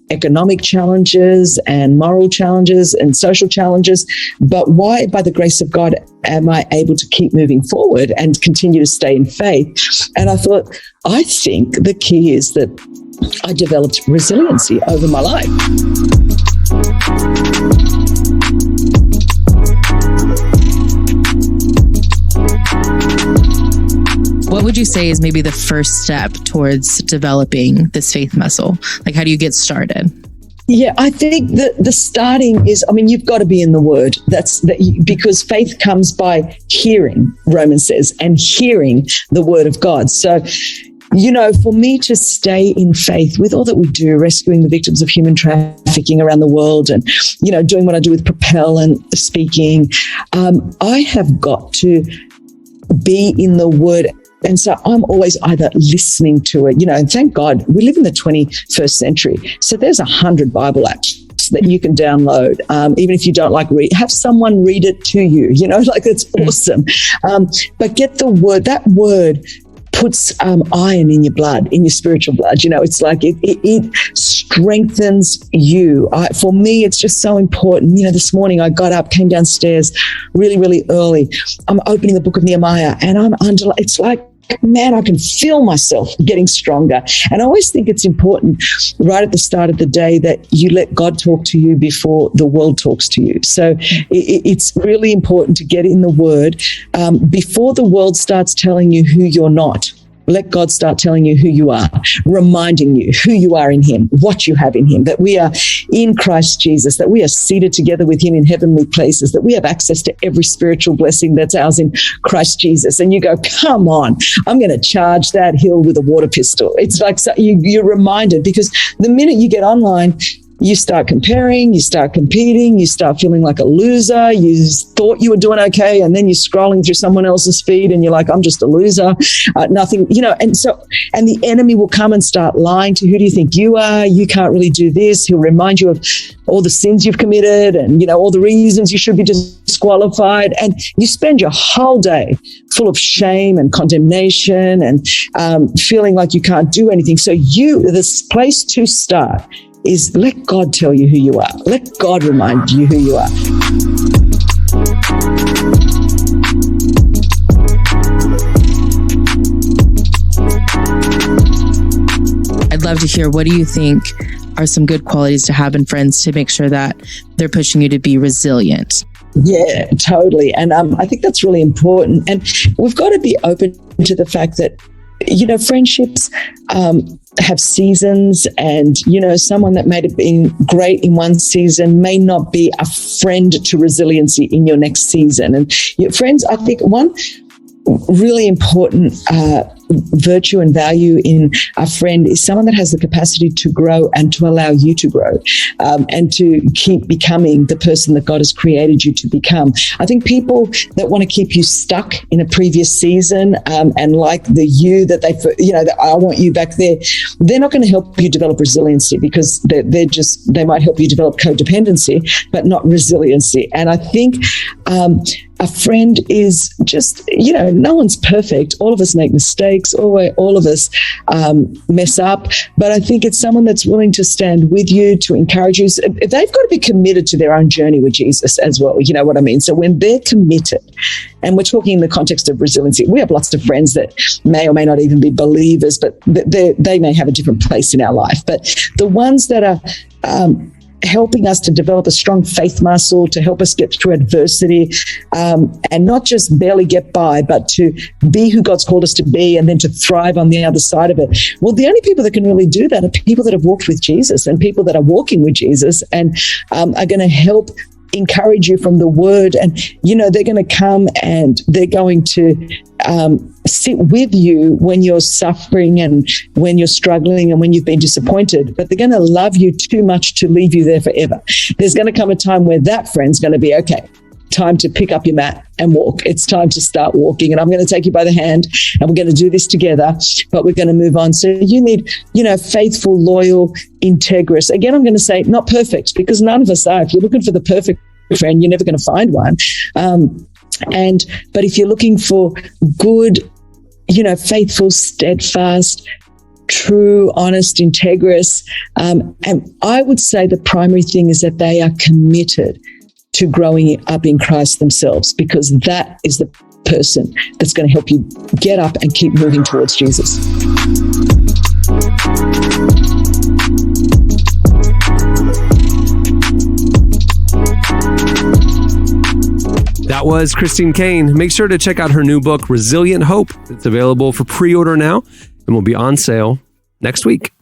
Speaker 8: economic challenges and moral challenges and social challenges. But why, by the grace of God, am I able to keep moving forward and continue to stay in faith? And I thought, I think the key is that I developed resiliency over my life.
Speaker 1: What would you say is maybe the first step towards developing this faith muscle? Like, how do you get started?
Speaker 8: Yeah, I think that the starting is, you've got to be in the Word. Because faith comes by hearing, Romans says, and hearing the Word of God. So, for me to stay in faith with all that we do, rescuing the victims of human trafficking around the world and, doing what I do with Propel and speaking, I have got to be in the Word. And so I'm always either listening to it, and thank God we live in the 21st century. So there's 100 Bible apps that you can download. Even if you don't like read, have someone read it to you, it's awesome. But get the Word, that Word puts iron in your blood, in your spiritual blood. It's like it strengthens you. For me, it's just so important. This morning I got up, came downstairs really, really early. I'm opening the book of Nehemiah and it's like, man, I can feel myself getting stronger. And I always think it's important right at the start of the day that you let God talk to you before the world talks to you. So it's really important to get in the Word before the world starts telling you who you're not. Let God start telling you who you are, reminding you who you are in Him, what you have in Him, that we are in Christ Jesus, that we are seated together with Him in heavenly places, that we have access to every spiritual blessing that's ours in Christ Jesus. And you go, come on, I'm going to charge that hill with a water pistol. It's like you're reminded, because the minute you get online, you start comparing, you start competing, you start feeling like a loser. You thought you were doing okay, and then you're scrolling through someone else's feed and you're like, I'm just a loser, nothing, and the enemy will come and start lying to, who do you think you are? You can't really do this. He'll remind you of all the sins you've committed and, all the reasons you should be disqualified. And you spend your whole day full of shame and condemnation and feeling like you can't do anything. So this place to start is let God tell you who you are. Let God remind you who you are.
Speaker 1: I'd love to hear, what do you think are some good qualities to have in friends to make sure that they're pushing you to be resilient?
Speaker 8: Yeah, totally. And I think that's really important. And we've got to be open to the fact that, friendships have seasons, and, someone that may have been great in one season may not be a friend to resiliency in your next season. And your friends, I think one really important virtue and value in a friend is someone that has the capacity to grow and to allow you to grow and to keep becoming the person that God has created you to become. I think people that want to keep you stuck in a previous season and like the you that that I want you back there, they're not going to help you develop resiliency, because they might help you develop codependency, but not resiliency. And I think a friend is just, no one's perfect. All of us make mistakes. All of us mess up. But I think it's someone that's willing to stand with you, to encourage you. So they've got to be committed to their own journey with Jesus as well. You know what I mean? So when they're committed, and we're talking in the context of resiliency, we have lots of friends that may or may not even be believers, but they may have a different place in our life. But the ones that are helping us to develop a strong faith muscle, to help us get through adversity, and not just barely get by, but to be who God's called us to be and then to thrive on the other side of it. Well, the only people that can really do that are people that have walked with Jesus and people that are walking with Jesus and are going to help encourage you from the word. And, they're going to come and they're going to sit with you when you're suffering and when you're struggling and when you've been disappointed, but they're going to love you too much to leave you there forever. There's going to come a time where that friend's going to be, okay, time to pick up your mat and walk. It's time to start walking, and I'm going to take you by the hand and we're going to do this together, but we're going to move on. So you need, faithful, loyal, integrous. Again, I'm going to say not perfect, because none of us are. If you're looking for the perfect friend, you're never going to find one. But if you're looking for good, faithful, steadfast, true, honest, integrous, and I would say the primary thing is that they are committed to growing up in Christ themselves, because that is the person that's going to help you get up and keep moving towards Jesus.
Speaker 2: That was Christine Caine. Make sure to check out her new book, Resilient Hope. It's available for pre-order now and will be on sale next week.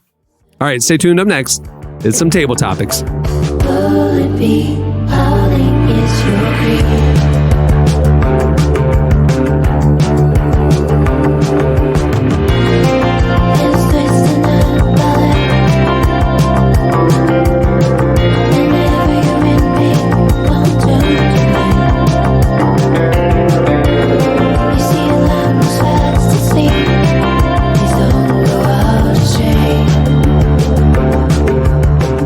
Speaker 2: All right, stay tuned. Up next is some table topics.
Speaker 5: Will it be falling is your creed? It's twisting the ballet. Whenever you're in me, don't turn to me. You see a light moves fast asleep. Please don't go out of shape.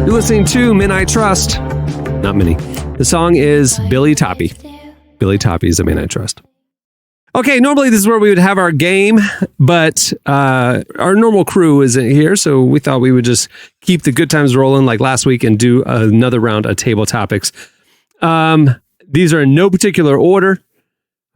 Speaker 2: You're listening to Men I Trust. Not many. The song is Billy Toppy. Billy Toppy is a Man I Trust. Okay, normally this is where we would have our game, but our normal crew isn't here, so we thought we would just keep the good times rolling like last week and do another round of table topics. These are in no particular order.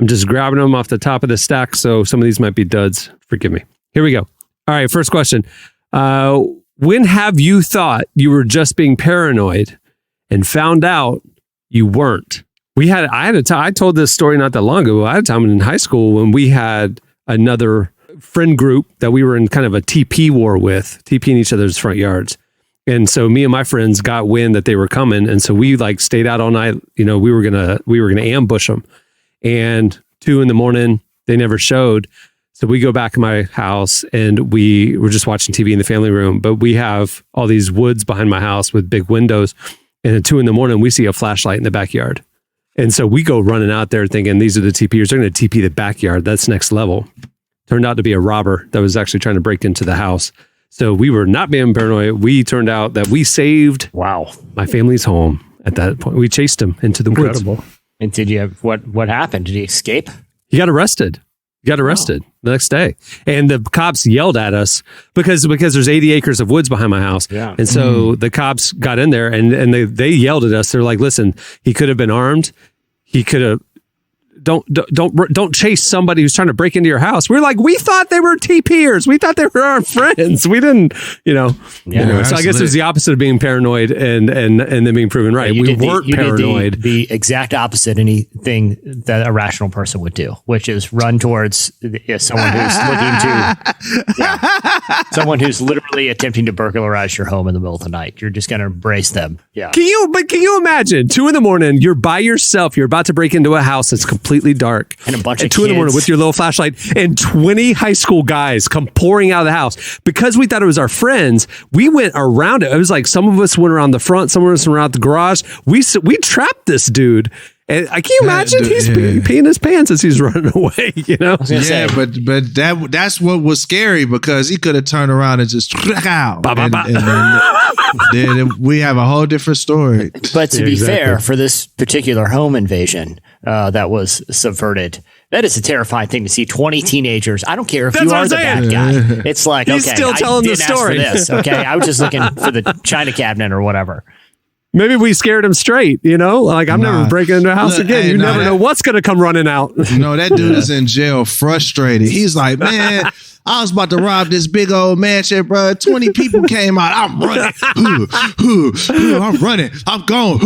Speaker 2: I'm just grabbing them off the top of the stack, so some of these might be duds. Forgive me. Here we go. All right, first question. When have you thought you were just being paranoid and found out you weren't? I told this story not that long ago. I had a time in high school when we had another friend group that we were in kind of a TP war with, TPing each other's front yards. And so me and my friends got wind that they were coming. And so we stayed out all night. We were going to ambush them. And 2 a.m, they never showed. So we go back in my house and we were just watching TV in the family room, but we have all these woods behind my house with big windows. And at 2 a.m, we see a flashlight in the backyard. And so we go running out there thinking these are the TPers. They're going to TP the backyard. That's next level. Turned out to be a robber that was actually trying to break into the house. So we were not being paranoid. We turned out that we saved my family's home at that point. We chased him into the woods.
Speaker 3: And did you have what happened? Did he escape?
Speaker 2: He got arrested. The next day. And the cops yelled at us because there's 80 acres of woods behind my house. Yeah. And so the cops got in there and they yelled at us. They're like, listen, he could have been armed. He could have don't chase somebody who's trying to break into your house. We're like, we thought they were TPers. We thought they were our friends. We didn't,
Speaker 3: Yeah.
Speaker 2: Anyway, so I guess it was the opposite of being paranoid and then being proven right. We weren't paranoid.
Speaker 3: The exact opposite anything that a rational person would do, which is run towards someone who's someone who's literally attempting to burglarize your home in the middle of the night. You're just going to embrace them. Yeah.
Speaker 2: Can you imagine 2 a.m, you're by yourself. You're about to break into a house that's completely dark,
Speaker 3: and a bunch of
Speaker 2: 2 a.m. with your little flashlight, and 20 high school guys come pouring out of the house. Because we thought it was our friends, we went around it. It was like some of us went around the front, some of us went around the garage. We trapped this dude, And I can't imagine he's peeing his pants as he's running away, you know?
Speaker 4: Yeah, but that's what was scary because he could have turned around and just out. Then we have a whole different story.
Speaker 3: But to be fair, for this particular home invasion that was subverted, that is a terrifying thing to see 20 teenagers. I don't care if you are the bad guy. It's like,
Speaker 2: He's still telling the story.
Speaker 3: Ask for this, okay, I was just looking for the china cabinet or whatever.
Speaker 2: Maybe we scared him straight, you know? Like, I'm never breaking into a house again. You never know what's going to come running out.
Speaker 4: No, that dude is in jail frustrated. He's like, man, I was about to rob this big old mansion, bro. 20 people came out. I'm running. I'm running. I'm gone.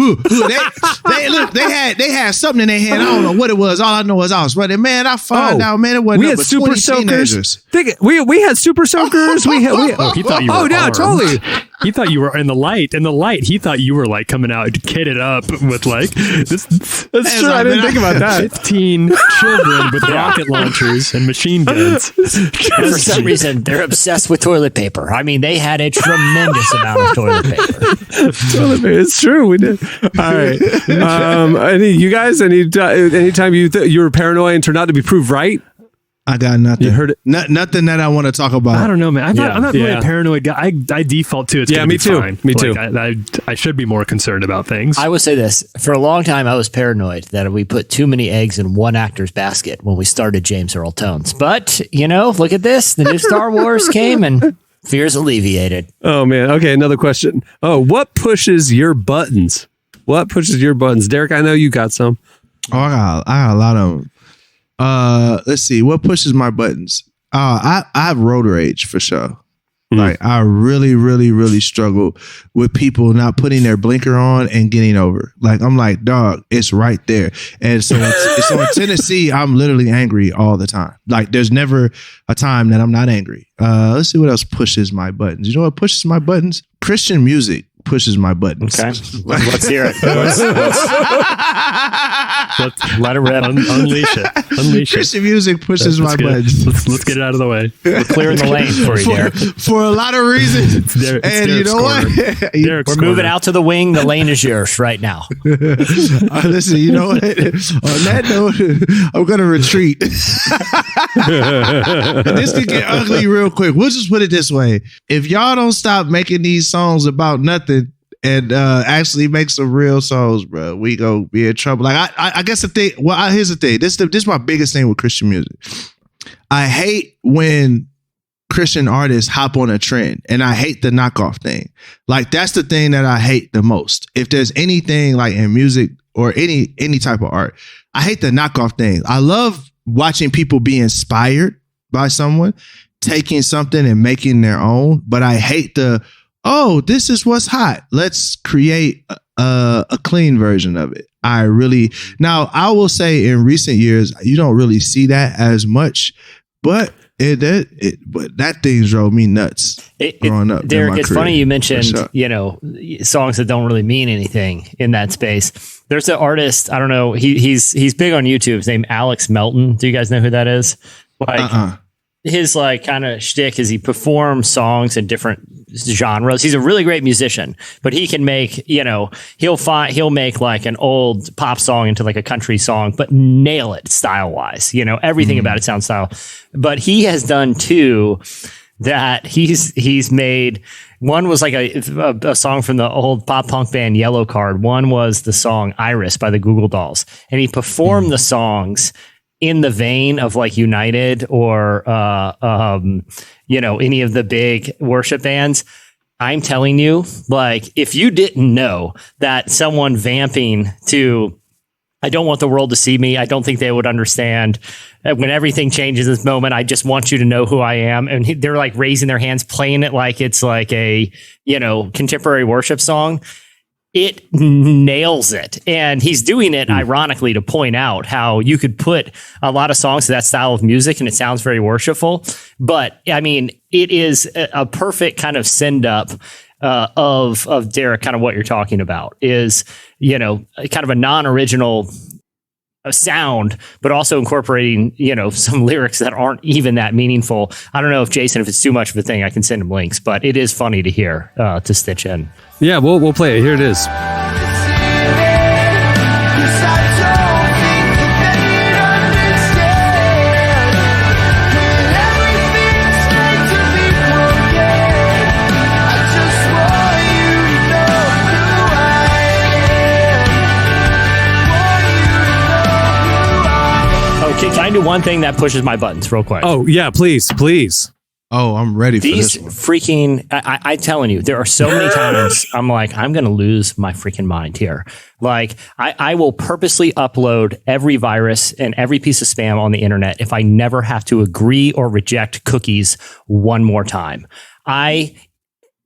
Speaker 4: They had something in their hand. I don't know what it was. All I know is I was running. Man, I found out, man, it wasn't
Speaker 2: we had super soakers. We had super soakers. He
Speaker 6: thought you were totally. He thought you were in the light. In the light, he thought you were like coming out kitted up with like this.
Speaker 2: That's true. I didn't think about that.
Speaker 6: 15 children with rocket launchers and machine guns.
Speaker 3: For some reason, they're obsessed with toilet paper. I mean, they had a tremendous amount of toilet paper.
Speaker 2: It's true. We did. All right. Anytime you were paranoid and turned out to be proved right?
Speaker 4: I got nothing.
Speaker 2: You heard it?
Speaker 4: Nothing that I want to talk about.
Speaker 6: I don't know, man. I'm not really a paranoid guy. I default to it's
Speaker 2: me too.
Speaker 6: Fine.
Speaker 2: Me too.
Speaker 6: I should be more concerned about things.
Speaker 3: I would say this. For a long time, I was paranoid that we put too many eggs in one actor's basket when we started James Earl Tones. But, look at this. The new Star Wars came and fears alleviated.
Speaker 2: Oh, man. Okay, another question. Oh, what pushes your buttons? What pushes your buttons? Derek, I know you got some.
Speaker 4: Oh, I got a lot of them. Let's see. What pushes my buttons? I have road rage for sure. Like I really, really, really struggle with people not putting their blinker on and getting over. Like I'm like, dog, it's right there. And so in Tennessee, I'm literally angry all the time. Like there's never a time that I'm not angry. Let's see what else pushes my buttons. You know what pushes my buttons? Christian music pushes my buttons.
Speaker 3: Okay, let's hear it.
Speaker 6: Let's let it rip. Unleash it.
Speaker 4: Christian music pushes my buttons.
Speaker 6: Let's get it out of the way.
Speaker 3: We're clearing the lane for you, Derek.
Speaker 4: For a lot lot of reasons. And you know what?
Speaker 3: We're moving out to the wing. The lane is yours right now.
Speaker 4: Listen, you know what? On that note, I'm going to retreat. This could get ugly real quick. We'll just put it this way. If y'all don't stop making these songs about nothing and actually make some real songs, bro, we go be in trouble. Like I guess the thing. Well, here's the thing. This is my biggest thing with Christian music. I hate when Christian artists hop on a trend, and I hate the knockoff thing. Like that's the thing that I hate the most. If there's anything like in music or any type of art, I hate the knockoff thing. I love watching people be inspired by someone taking something and making their own, but I hate this is what's hot. Let's create a clean version of it. I will say in recent years, you don't really see that as much, but that thing drove me nuts growing up.
Speaker 3: Derek, it's funny you mentioned, songs that don't really mean anything in that space. There's an artist, I don't know, he's big on YouTube. His name Alex Melton. Do you guys know who that is? His kind of shtick is he performs songs in different genres. He's a really great musician, but he can make, he'll make like an old pop song into like a country song, but nail it style wise. Everything about it sounds style. But he has done two that he's made. One was like a song from the old pop punk band Yellow Card. One was the song Iris by the Goo Goo Dolls, and he performed the songs in the vein of like United or, any of the big worship bands. I'm telling you, like, if you didn't know that someone vamping to, I don't want the world to see me, I don't think they would understand when everything changes this moment. I just want you to know who I am. And they're like raising their hands, playing it like it's like a, contemporary worship song. It nails it. And he's doing it ironically to point out how you could put a lot of songs to that style of music and it sounds very worshipful. But I mean, it is a perfect kind of send up of Derek, kind of what you're talking about is, kind of a non-original sound, but also incorporating, some lyrics that aren't even that meaningful. I don't know if Jason, if it's too much of a thing, I can send him links, but it is funny to hear, to stitch in.
Speaker 2: Yeah, we'll play it. Here it is.
Speaker 3: Can I do one thing that pushes my buttons real quick?
Speaker 2: Oh, yeah, please.
Speaker 4: Oh, I'm ready for
Speaker 3: These
Speaker 4: this one.
Speaker 3: freaking, I telling you, there are so many times I'm like, I'm going to lose my freaking mind here. Like, I will purposely upload every virus and every piece of spam on the internet if I never have to agree or reject cookies one more time.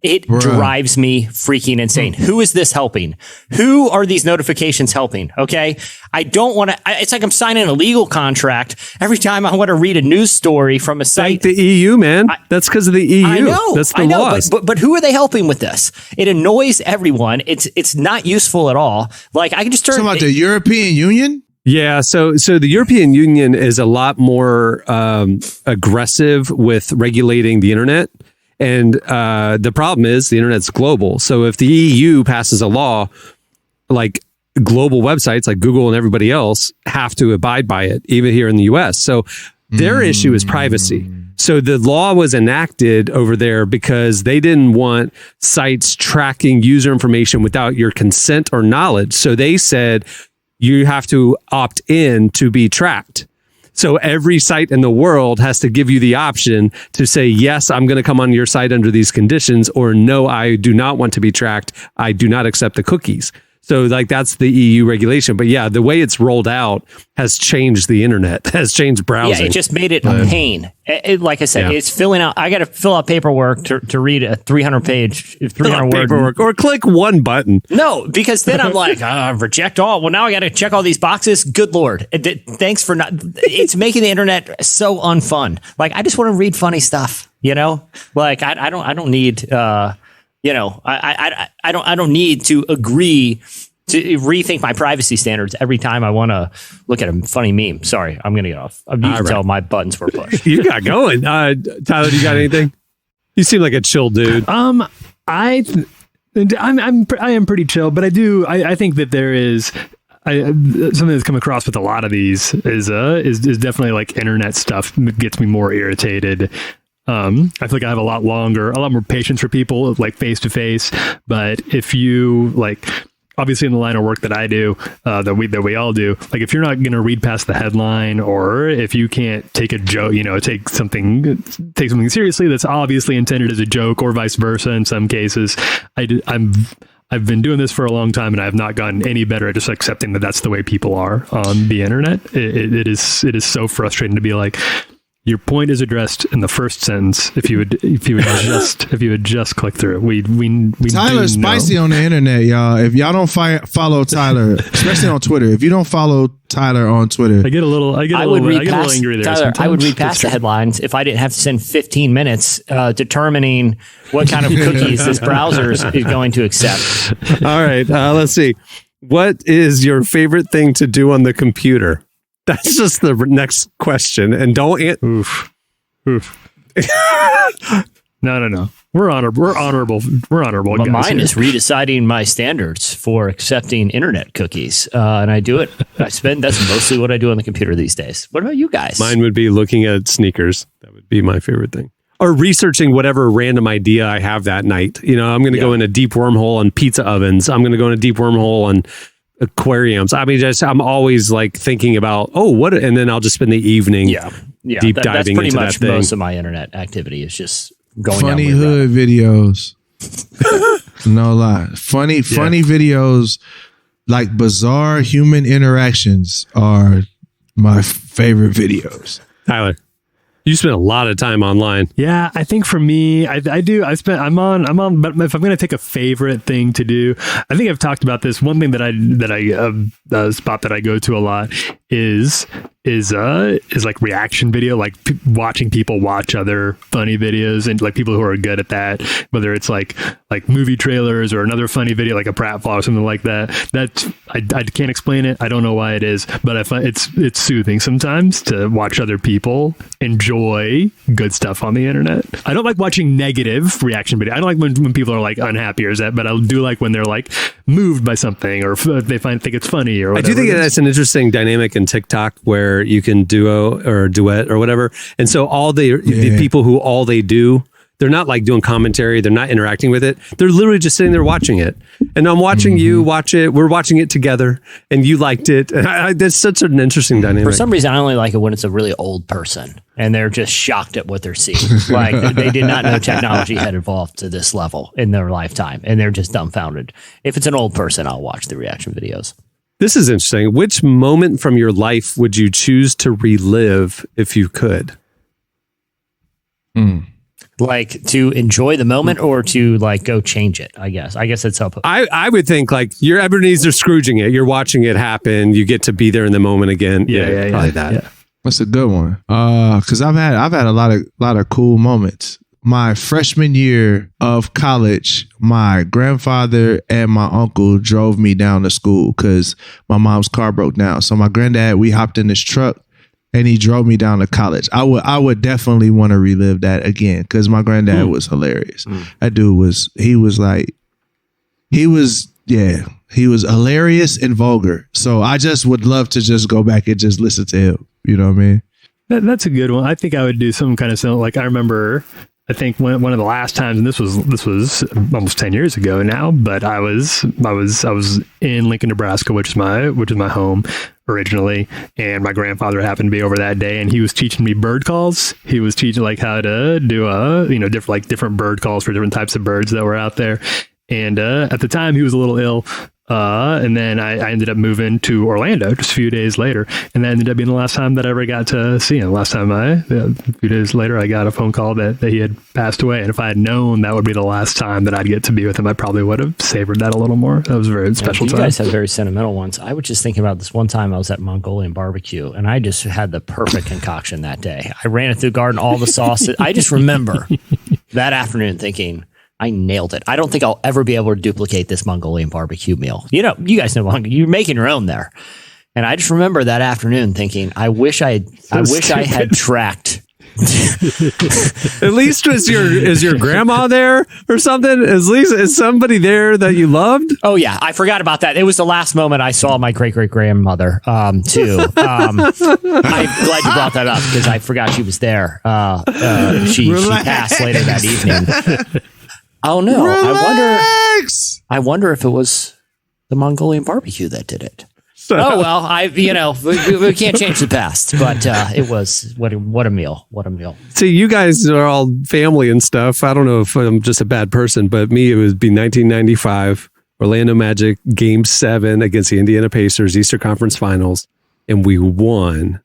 Speaker 3: It drives me freaking insane. Who is this helping? Who are these notifications helping? Okay. I don't want to, it's like I'm signing a legal contract every time I want to read a news story from a site.
Speaker 2: Like the EU, man. That's because of the EU.
Speaker 3: I know.
Speaker 2: That's the laws.
Speaker 3: But who are they helping with this? It annoys everyone. It's not useful at all. Like I can just turn.
Speaker 4: Talking about the European Union?
Speaker 2: Yeah, so the European Union is a lot more aggressive with regulating the internet. And the problem is the internet's global. So if the EU passes a law, like global websites like Google and everybody else have to abide by it, even here in the US. So their issue is privacy. So the law was enacted over there because they didn't want sites tracking user information without your consent or knowledge. So they said you have to opt in to be tracked. So every site in the world has to give you the option to say, yes, I'm going to come on your site under these conditions, or no, I do not want to be tracked. I do not accept the cookies. So like that's the EU regulation. But yeah, the way it's rolled out has changed the internet, has changed browsing.
Speaker 3: Yeah, it just made it a pain. Like I said, it's filling out. I got to fill out paperwork to read a 300-page, 300-word
Speaker 2: paperwork, or click one button.
Speaker 3: No, because then I'm like, reject all. Well, now I got to check all these boxes. Good Lord. Thanks for not. It's making the internet so unfun. Like, I just want to read funny stuff, you know? Like, I don't need, you know, I don't need to agree to rethink my privacy standards every time I want to look at a funny meme. Sorry, I'm going to get off. You can tell my buttons were pushed.
Speaker 2: You got going. Tyler, do you got anything? You seem like a chill dude.
Speaker 6: I am pretty chill, but I think that there is something that's come across with a lot of these is definitely like internet stuff gets me more irritated. I feel like I have a lot more patience for people like face to face. But if you like, obviously in the line of work that I do, that we all do, like if you're not going to read past the headline, or if you can't take a joke, you know, take something seriously that's obviously intended as a joke, or vice versa in some cases, I've been doing this for a long time, and I have not gotten any better at just accepting that that's the way people are on the internet. It is so frustrating to be like, your point is addressed in the first sentence. If you would just click through it, we
Speaker 4: Tyler's spicy on the internet, y'all. If y'all don't follow Tyler, especially on Twitter, if you don't follow Tyler on Twitter,
Speaker 6: I get a little angry there.
Speaker 3: Tyler, I would read past the headlines if I didn't have to spend 15 minutes determining what kind of cookies this browser is going to accept.
Speaker 2: All right, let's see. What is your favorite thing to do on the computer? That's just the next question, and don't.
Speaker 6: Oof. No. We're honorable.
Speaker 3: But
Speaker 6: guys
Speaker 3: mine
Speaker 6: here.
Speaker 3: is redeciding my standards for accepting internet cookies, and I do it. That's mostly what I do on the computer these days. What about you guys?
Speaker 2: Mine would be looking at sneakers. That would be my favorite thing. Or researching whatever random idea I have that night. You know, I'm going to go in a deep wormhole on pizza ovens. I'm going to go in a deep wormhole on aquariums. I mean, I'm always like thinking about, and then I'll just spend the evening deep diving
Speaker 3: that's pretty
Speaker 2: into
Speaker 3: much
Speaker 2: that thing.
Speaker 3: most of my internet activity is just going
Speaker 4: funny
Speaker 3: down
Speaker 4: hood videos. No lie. Funny videos, like bizarre human interactions, are my favorite videos.
Speaker 2: Tyler, you spend a lot of time online.
Speaker 6: Yeah, I think for me, I do. I'm on. But if I'm going to take a favorite thing to do, I think I've talked about this. One thing that I spot that I go to a lot is like reaction video, like watching people watch other funny videos, and like people who are good at that, whether it's like movie trailers or another funny video like a pratfall or something like that. That's I can't explain it. I don't know why it is, but I find it's soothing sometimes to watch other people enjoy good stuff on the internet. I don't like watching negative reaction video. I don't like when people are like unhappy or that, but I do like when they're like moved by something, or they think it's funny or whatever.
Speaker 2: I do think that's an interesting dynamic in TikTok where you can duo or duet or whatever. And so all the people who all they do They're not like doing commentary. They're not interacting with it. They're literally just sitting there watching it. And I'm watching you watch it. We're watching it together, and you liked it. And that's such an interesting dynamic.
Speaker 3: For some reason, I only like it when it's a really old person and they're just shocked at what they're seeing. Like they did not know technology had evolved to this level in their lifetime, and they're just dumbfounded. If it's an old person, I'll watch the reaction videos.
Speaker 2: This is interesting. Which moment from your life would you choose to relive if you could?
Speaker 3: Like to enjoy the moment or to like go change it, I guess. I guess it's up.
Speaker 2: I would think like you're Ebenezer Scrooging it. You're watching it happen. You get to be there in the moment again.
Speaker 6: Yeah.
Speaker 2: Probably that.
Speaker 6: Yeah.
Speaker 4: That's a good one. Because I've had a lot of cool moments. My freshman year of college, my grandfather and my uncle drove me down to school because my mom's car broke down. So my granddad, we hopped in this truck and he drove me down to college. I would definitely want to relive that again because my granddad was hilarious. That dude was hilarious and vulgar. So I just would love to just go back and just listen to him. You know what I mean?
Speaker 6: That's a good one. I think I would do something kind of similar. Like I remember, I think one of the last times, and this was almost 10 years ago now, but I was in Lincoln, Nebraska, which is my home originally, and my grandfather happened to be over that day, and he was teaching me bird calls. He was teaching like how to do different bird calls for different types of birds that were out there. And at the time, he was a little ill. And then I ended up moving to Orlando just a few days later, and that ended up being the last time that I ever got to see him. A few days later, I got a phone call that he had passed away. And if I had known that would be the last time that I'd get to be with him, I probably would have savored that a little more. That was a very special time.
Speaker 3: You guys have very sentimental ones. I was just thinking about this one time I was at Mongolian barbecue, and I just had the perfect concoction that day. I ran it through the garden, all the sauces. I just remember that afternoon thinking, I nailed it. I don't think I'll ever be able to duplicate this Mongolian barbecue meal. You know, you guys know you're making your own there. And I just remember that afternoon thinking, I wish I had tracked.
Speaker 2: At least is your grandma there or something? At least is somebody there that you loved?
Speaker 3: Oh yeah, I forgot about that. It was the last moment I saw my great grandmother too. I'm glad you brought that up because I forgot she was there. She passed later that evening. Oh no!
Speaker 4: Relax.
Speaker 3: I wonder if it was the Mongolian barbecue that did it. Oh well, we can't change the past, but it was what a meal! What a meal!
Speaker 2: See, you guys are all family and stuff. I don't know if I'm just a bad person, but me, it would be 1995 Orlando Magic Game 7 against the Indiana Pacers Eastern Conference Finals, and we won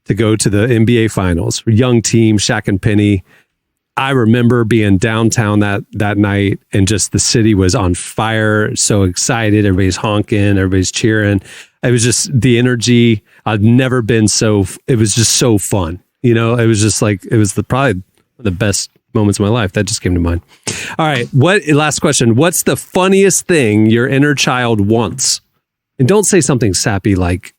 Speaker 2: to go to the NBA Finals. Young team, Shaq and Penny. I remember being downtown that night and just the city was on fire, so excited. Everybody's honking, everybody's cheering. It was just the energy. I've never been it was just so fun. You know, it was just like, it was probably the best moments of my life. That just came to mind. All right. Last question. What's the funniest thing your inner child wants? And don't say something sappy like,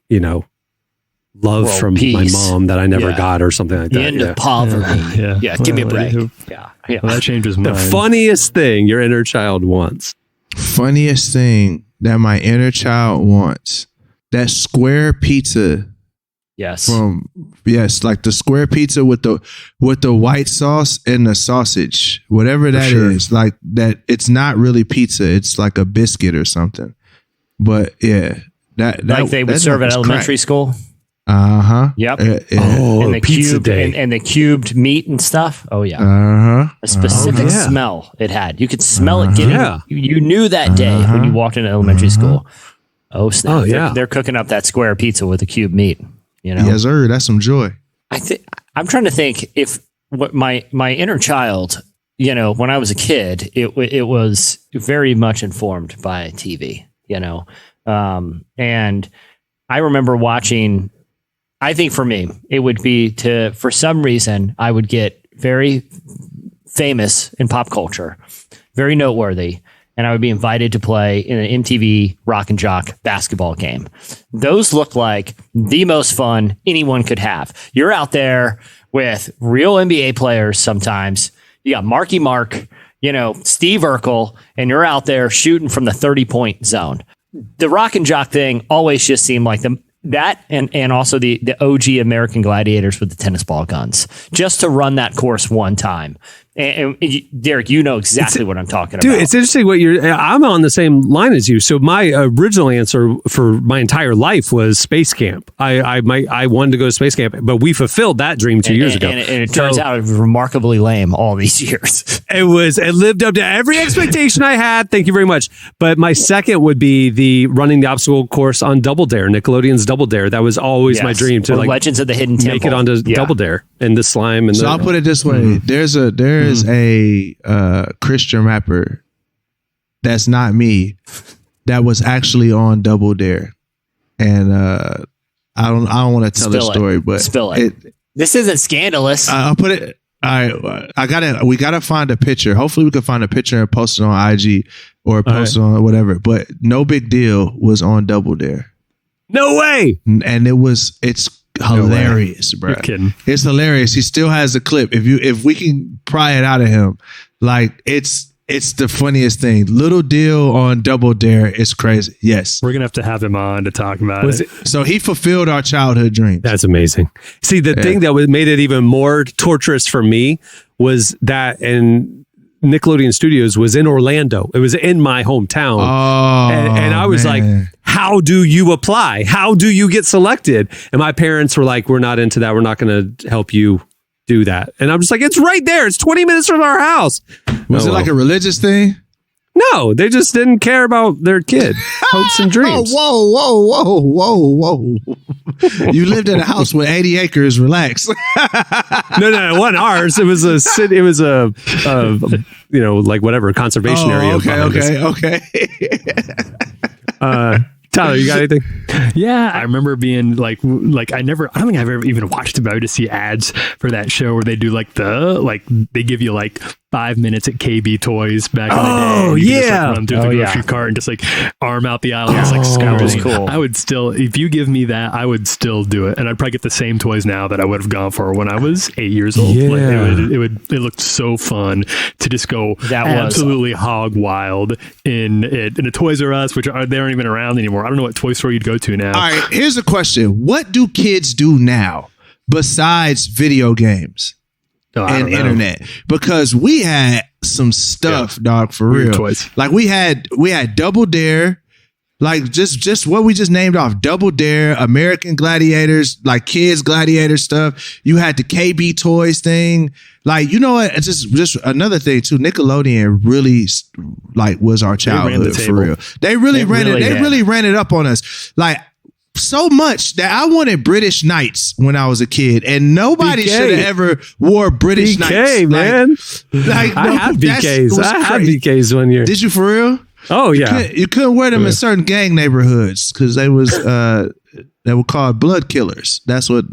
Speaker 2: love from
Speaker 3: peace.
Speaker 2: My mom that I never got or something like that.
Speaker 3: The end of poverty. Yeah. Give me a break. Yeah.
Speaker 6: Well, that changes mine.
Speaker 2: The funniest thing your inner child wants.
Speaker 4: Funniest thing that my inner child wants. That square pizza.
Speaker 3: Yes.
Speaker 4: Like the square pizza with the white sauce and the sausage. Whatever that is. Like that, it's not really pizza. It's like a biscuit or something. But yeah.
Speaker 3: Like they would serve at elementary school?
Speaker 4: Uh-huh.
Speaker 3: Yep.
Speaker 2: And the pizza day.
Speaker 3: And the cubed meat and stuff. Oh yeah.
Speaker 4: Uh-huh.
Speaker 3: A specific smell it had. You could smell it getting you knew that day when you walked into elementary school. Oh snap.
Speaker 2: Oh yeah.
Speaker 3: They're cooking up that square pizza with the cubed meat.
Speaker 4: Yes, sir. That's some joy.
Speaker 3: I'm trying to think if what my inner child, when I was a kid, it was very much informed by TV, and I remember watching. I think for me, it would be for some reason, I would get very famous in pop culture, very noteworthy, and I would be invited to play in an MTV Rock and Jock basketball game. Those look like the most fun anyone could have. You're out there with real NBA players sometimes. You got Marky Mark, Steve Urkel, and you're out there shooting from the 30-point zone. The Rock and Jock thing always just seemed like that and also the OG American Gladiators with the tennis ball guns, just to run that course one time. And Derek, you know exactly what I'm talking
Speaker 2: Dude,
Speaker 3: about.
Speaker 2: it's interesting I'm on the same line as you. So my original answer for my entire life was space camp. I wanted to go to space camp, but we fulfilled that dream 2 years ago.
Speaker 3: And it turns out it was remarkably lame all these years.
Speaker 2: It lived up to every expectation I had. Thank you very much. But my second would be running the obstacle course on Double Dare, Nickelodeon's Double Dare. That was always my dream to
Speaker 3: Legends of the Hidden Temple.
Speaker 2: Make it onto Double Dare and the slime. And
Speaker 4: so I'll put it this way. There is a Christian rapper that's not me that was actually on Double Dare, and I don't want to tell the story, but
Speaker 3: spill it. This isn't scandalous.
Speaker 4: I'll put it. All right, we gotta find a picture. Hopefully, we can find a picture and post it on IG or post it on whatever. But No Big Deal was on Double Dare.
Speaker 2: No way!
Speaker 4: And it's hilarious, bro.
Speaker 6: You're kidding.
Speaker 4: It's hilarious. He still has the clip. If we can pry it out of him, like it's the funniest thing. Little Deal on Double Dare is crazy. Yes,
Speaker 6: We're gonna have him on to talk about it.
Speaker 4: so he fulfilled our childhood dreams.
Speaker 2: That's amazing. See, the thing that made it even more torturous for me was that in Nickelodeon Studios was in Orlando. It was in my hometown. And I was like, how do you apply? How do you get selected? And my parents were like, we're not into that. We're not going to help you do that. And I'm just like, it's right there. It's 20 minutes from our house.
Speaker 4: Was it like a religious thing?
Speaker 2: No, they just didn't care about their kid hopes and dreams.
Speaker 4: Whoa. You lived in a house with 80 acres. Relax.
Speaker 2: No, it wasn't ours. It was a city. It was a like whatever conservation area.
Speaker 4: Okay.
Speaker 2: Tyler, you got anything?
Speaker 6: Yeah, I remember being like I don't think I've ever even watched it, but I would just see ads for that show where they do they give you like 5 minutes at KB Toys back in the day.
Speaker 2: Oh,
Speaker 6: You could
Speaker 2: yeah.
Speaker 6: just, like, run through the grocery cart and just like arm out the aisle and just like scour.
Speaker 3: That was cool.
Speaker 6: I would still, if you give me that, I would still do it, and I'd probably get the same toys now that I would have gone for when I was 8 years old.
Speaker 2: Yeah.
Speaker 6: Like, it looked so fun to just go absolutely hog wild in a Toys R Us, which they aren't even around anymore. I don't know what toy store you'd go to now.
Speaker 4: All right, here's a question. What do kids do now besides video games and internet? Because we had some stuff, dog, for real.
Speaker 6: Toys.
Speaker 4: Like we had Double Dare, like just what we just named off. Double Dare, American Gladiators, like kids gladiator stuff. You had the KB Toys thing. Like, you know what? It's just another thing too. Nickelodeon really like was our childhood for real. They really ran it up on us. Like so much that I wanted British Knights when I was a kid, and nobody should have ever wore British Knights.
Speaker 2: Man. I had BKs. I had BKs one year.
Speaker 4: Did you for real?
Speaker 2: Oh yeah.
Speaker 4: You couldn't wear them in certain gang neighborhoods because they were called blood killers. Yeah, so you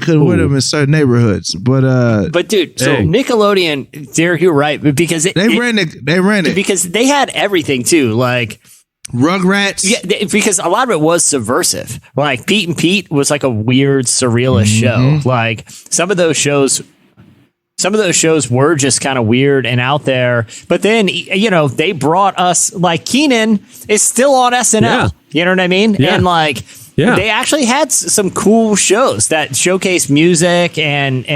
Speaker 4: couldn't wear them in certain neighborhoods. But
Speaker 3: dude, so Nickelodeon, Derek, you're right, because
Speaker 4: they ran it
Speaker 3: because they had everything too, like
Speaker 4: Rugrats.
Speaker 3: Yeah, because a lot of it was subversive. Like Pete and Pete was like a weird surrealist show. Like some of those shows were just kind of weird and out there. But then, they brought us, like, Caine is still on SNL.
Speaker 2: Yeah.
Speaker 3: You know what I mean?
Speaker 2: Yeah.
Speaker 3: And they actually had some cool shows that showcase music and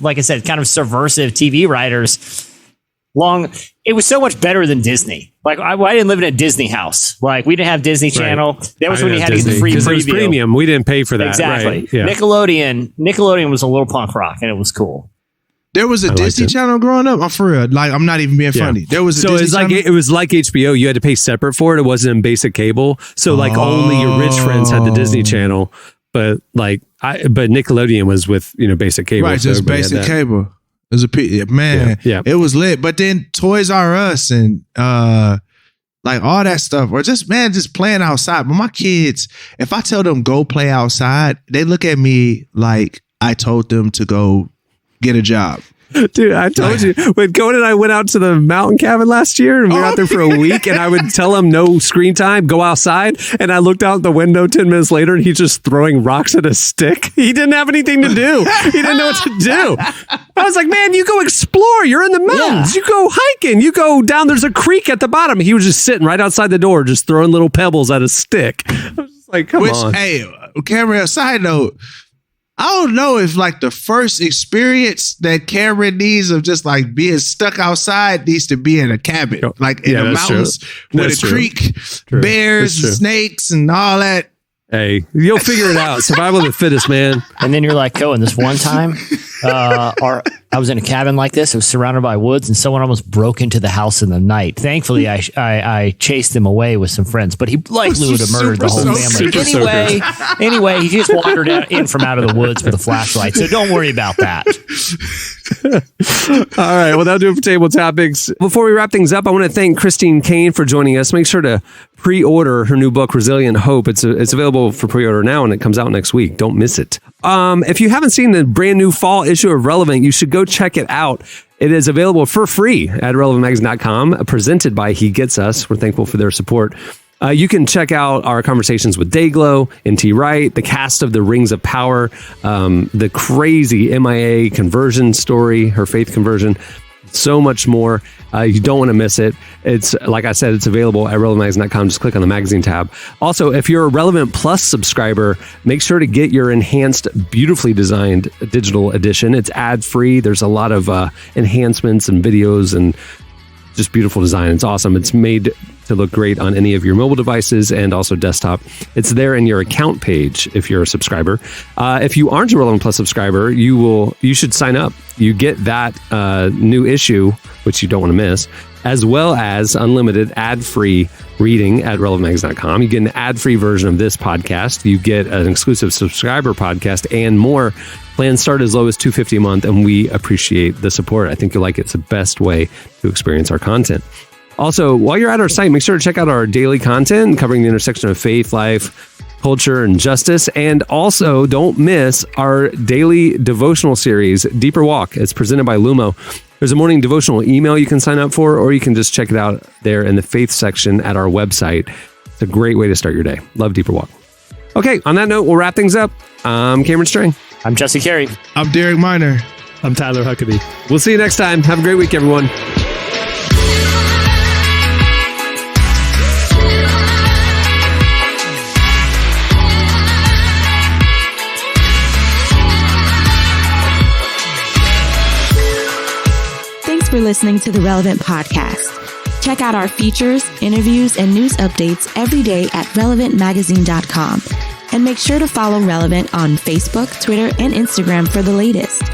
Speaker 3: like I said, kind of subversive TV writers. It was so much better than Disney. Like I didn't live in a Disney house. Like we didn't have Disney Channel. That was when you had to get the free preview.
Speaker 2: It was premium. We didn't pay for that.
Speaker 3: Exactly.
Speaker 2: Right? Yeah.
Speaker 3: Nickelodeon was a little punk rock, and it was cool.
Speaker 4: There was a Disney Channel growing up. I'm for real. Like I'm not even being funny. There was a Disney Channel.
Speaker 2: It was like HBO. You had to pay separate for it. It wasn't in basic cable. So like only your rich friends had the Disney Channel. But but Nickelodeon was with basic cable.
Speaker 4: Right, just basic cable. It was it was lit. But then Toys R Us and like all that stuff, or just playing outside. But my kids, if I tell them go play outside, they look at me like I told them to go get a job.
Speaker 2: Dude, I told you when Cohen and I went out to the mountain cabin last year and we were out there for a week, and I would tell him no screen time, go outside. And I looked out the window 10 minutes later and he's just throwing rocks at a stick. He didn't have anything to do. He didn't know what to do. I was like, man, you go explore. You're in the mountains. Yeah. You go hiking. You go down. There's a creek at the bottom. He was just sitting right outside the door, just throwing little pebbles at a stick. I was just like, come on.
Speaker 4: Hey, Cameron, side note. I don't know if like the first experience that Cameron needs of just like being stuck outside needs to be in a cabin, like in the mountains with a creek, bears, snakes, and all that.
Speaker 2: Hey, you'll figure it out. Survival of the fittest, man.
Speaker 3: And then you're like, Cohen, this one time, I was in a cabin like this. It was surrounded by woods, and someone almost broke into the house in the night. Thankfully, I chased him away with some friends, but he likely would have murdered the whole family. Anyway, he just wandered in from out of the woods with a flashlight. So don't worry about that.
Speaker 2: All right. Well, that'll do it for Table Topics. Before we wrap things up, I want to thank Christine Caine for joining us. Make sure to pre-order her new book, Resilient Hope. It's available for pre-order now, and it comes out next week. Don't miss it. If you haven't seen the brand new fall issue of Relevant, you should go check it out. It is available for free at relevantmagazine.com, presented by He Gets Us. We're thankful for their support. You can check out our conversations with Dayglow, N.T. Wright, the cast of The Rings of Power, the crazy MIA conversion story, her faith conversion, so much more. You don't want to miss it. It's, like I said, it's available at relevantmagazine.com. Just click on the magazine tab. Also, if you're a Relevant Plus subscriber, make sure to get your enhanced, beautifully designed digital edition. It's ad-free. There's a lot of enhancements and videos and just beautiful design. It's awesome. It's made to look great on any of your mobile devices and also desktop. It's there in your account page if you're a subscriber. If you aren't a Relevant Plus subscriber, you should sign up. You get that new issue, which you don't want to miss, as well as unlimited ad-free reading at relevantmagazine.com. You get an ad-free version of this podcast. You get an exclusive subscriber podcast and more. Plans start as low as $250 a month, and we appreciate the support. I think you'll like it. It's the best way to experience our content. Also, while you're at our site, make sure to check out our daily content covering the intersection of faith, life, culture, and justice. And also, don't miss our daily devotional series, Deeper Walk. It's presented by Lumo. There's a morning devotional email you can sign up for, or you can just check it out there in the faith section at our website. It's a great way to start your day. Love Deeper Walk. Okay, on that note, we'll wrap things up. I'm Cameron Strang.
Speaker 3: I'm Jesse Carey.
Speaker 4: I'm Derek Miner.
Speaker 6: I'm Tyler Huckabee.
Speaker 2: We'll see you next time. Have a great week, everyone.
Speaker 9: Thanks for listening to the Relevant Podcast. Check out our features, interviews, and news updates every day at relevantmagazine.com. And make sure to follow Relevant on Facebook, Twitter, and Instagram for the latest.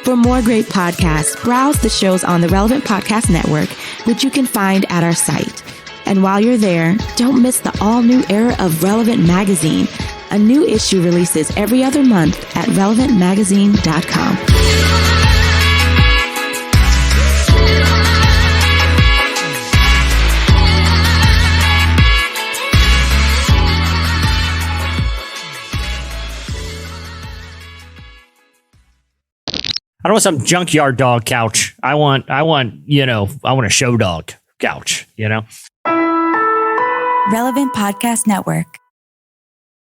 Speaker 9: For more great podcasts, browse the shows on the Relevant Podcast Network, which you can find at our site. And while you're there, don't miss the all-new era of Relevant Magazine. A new issue releases every other month at relevantmagazine.com.
Speaker 3: I don't want some junkyard dog couch. I want a show dog couch,
Speaker 10: Relevant Podcast Network.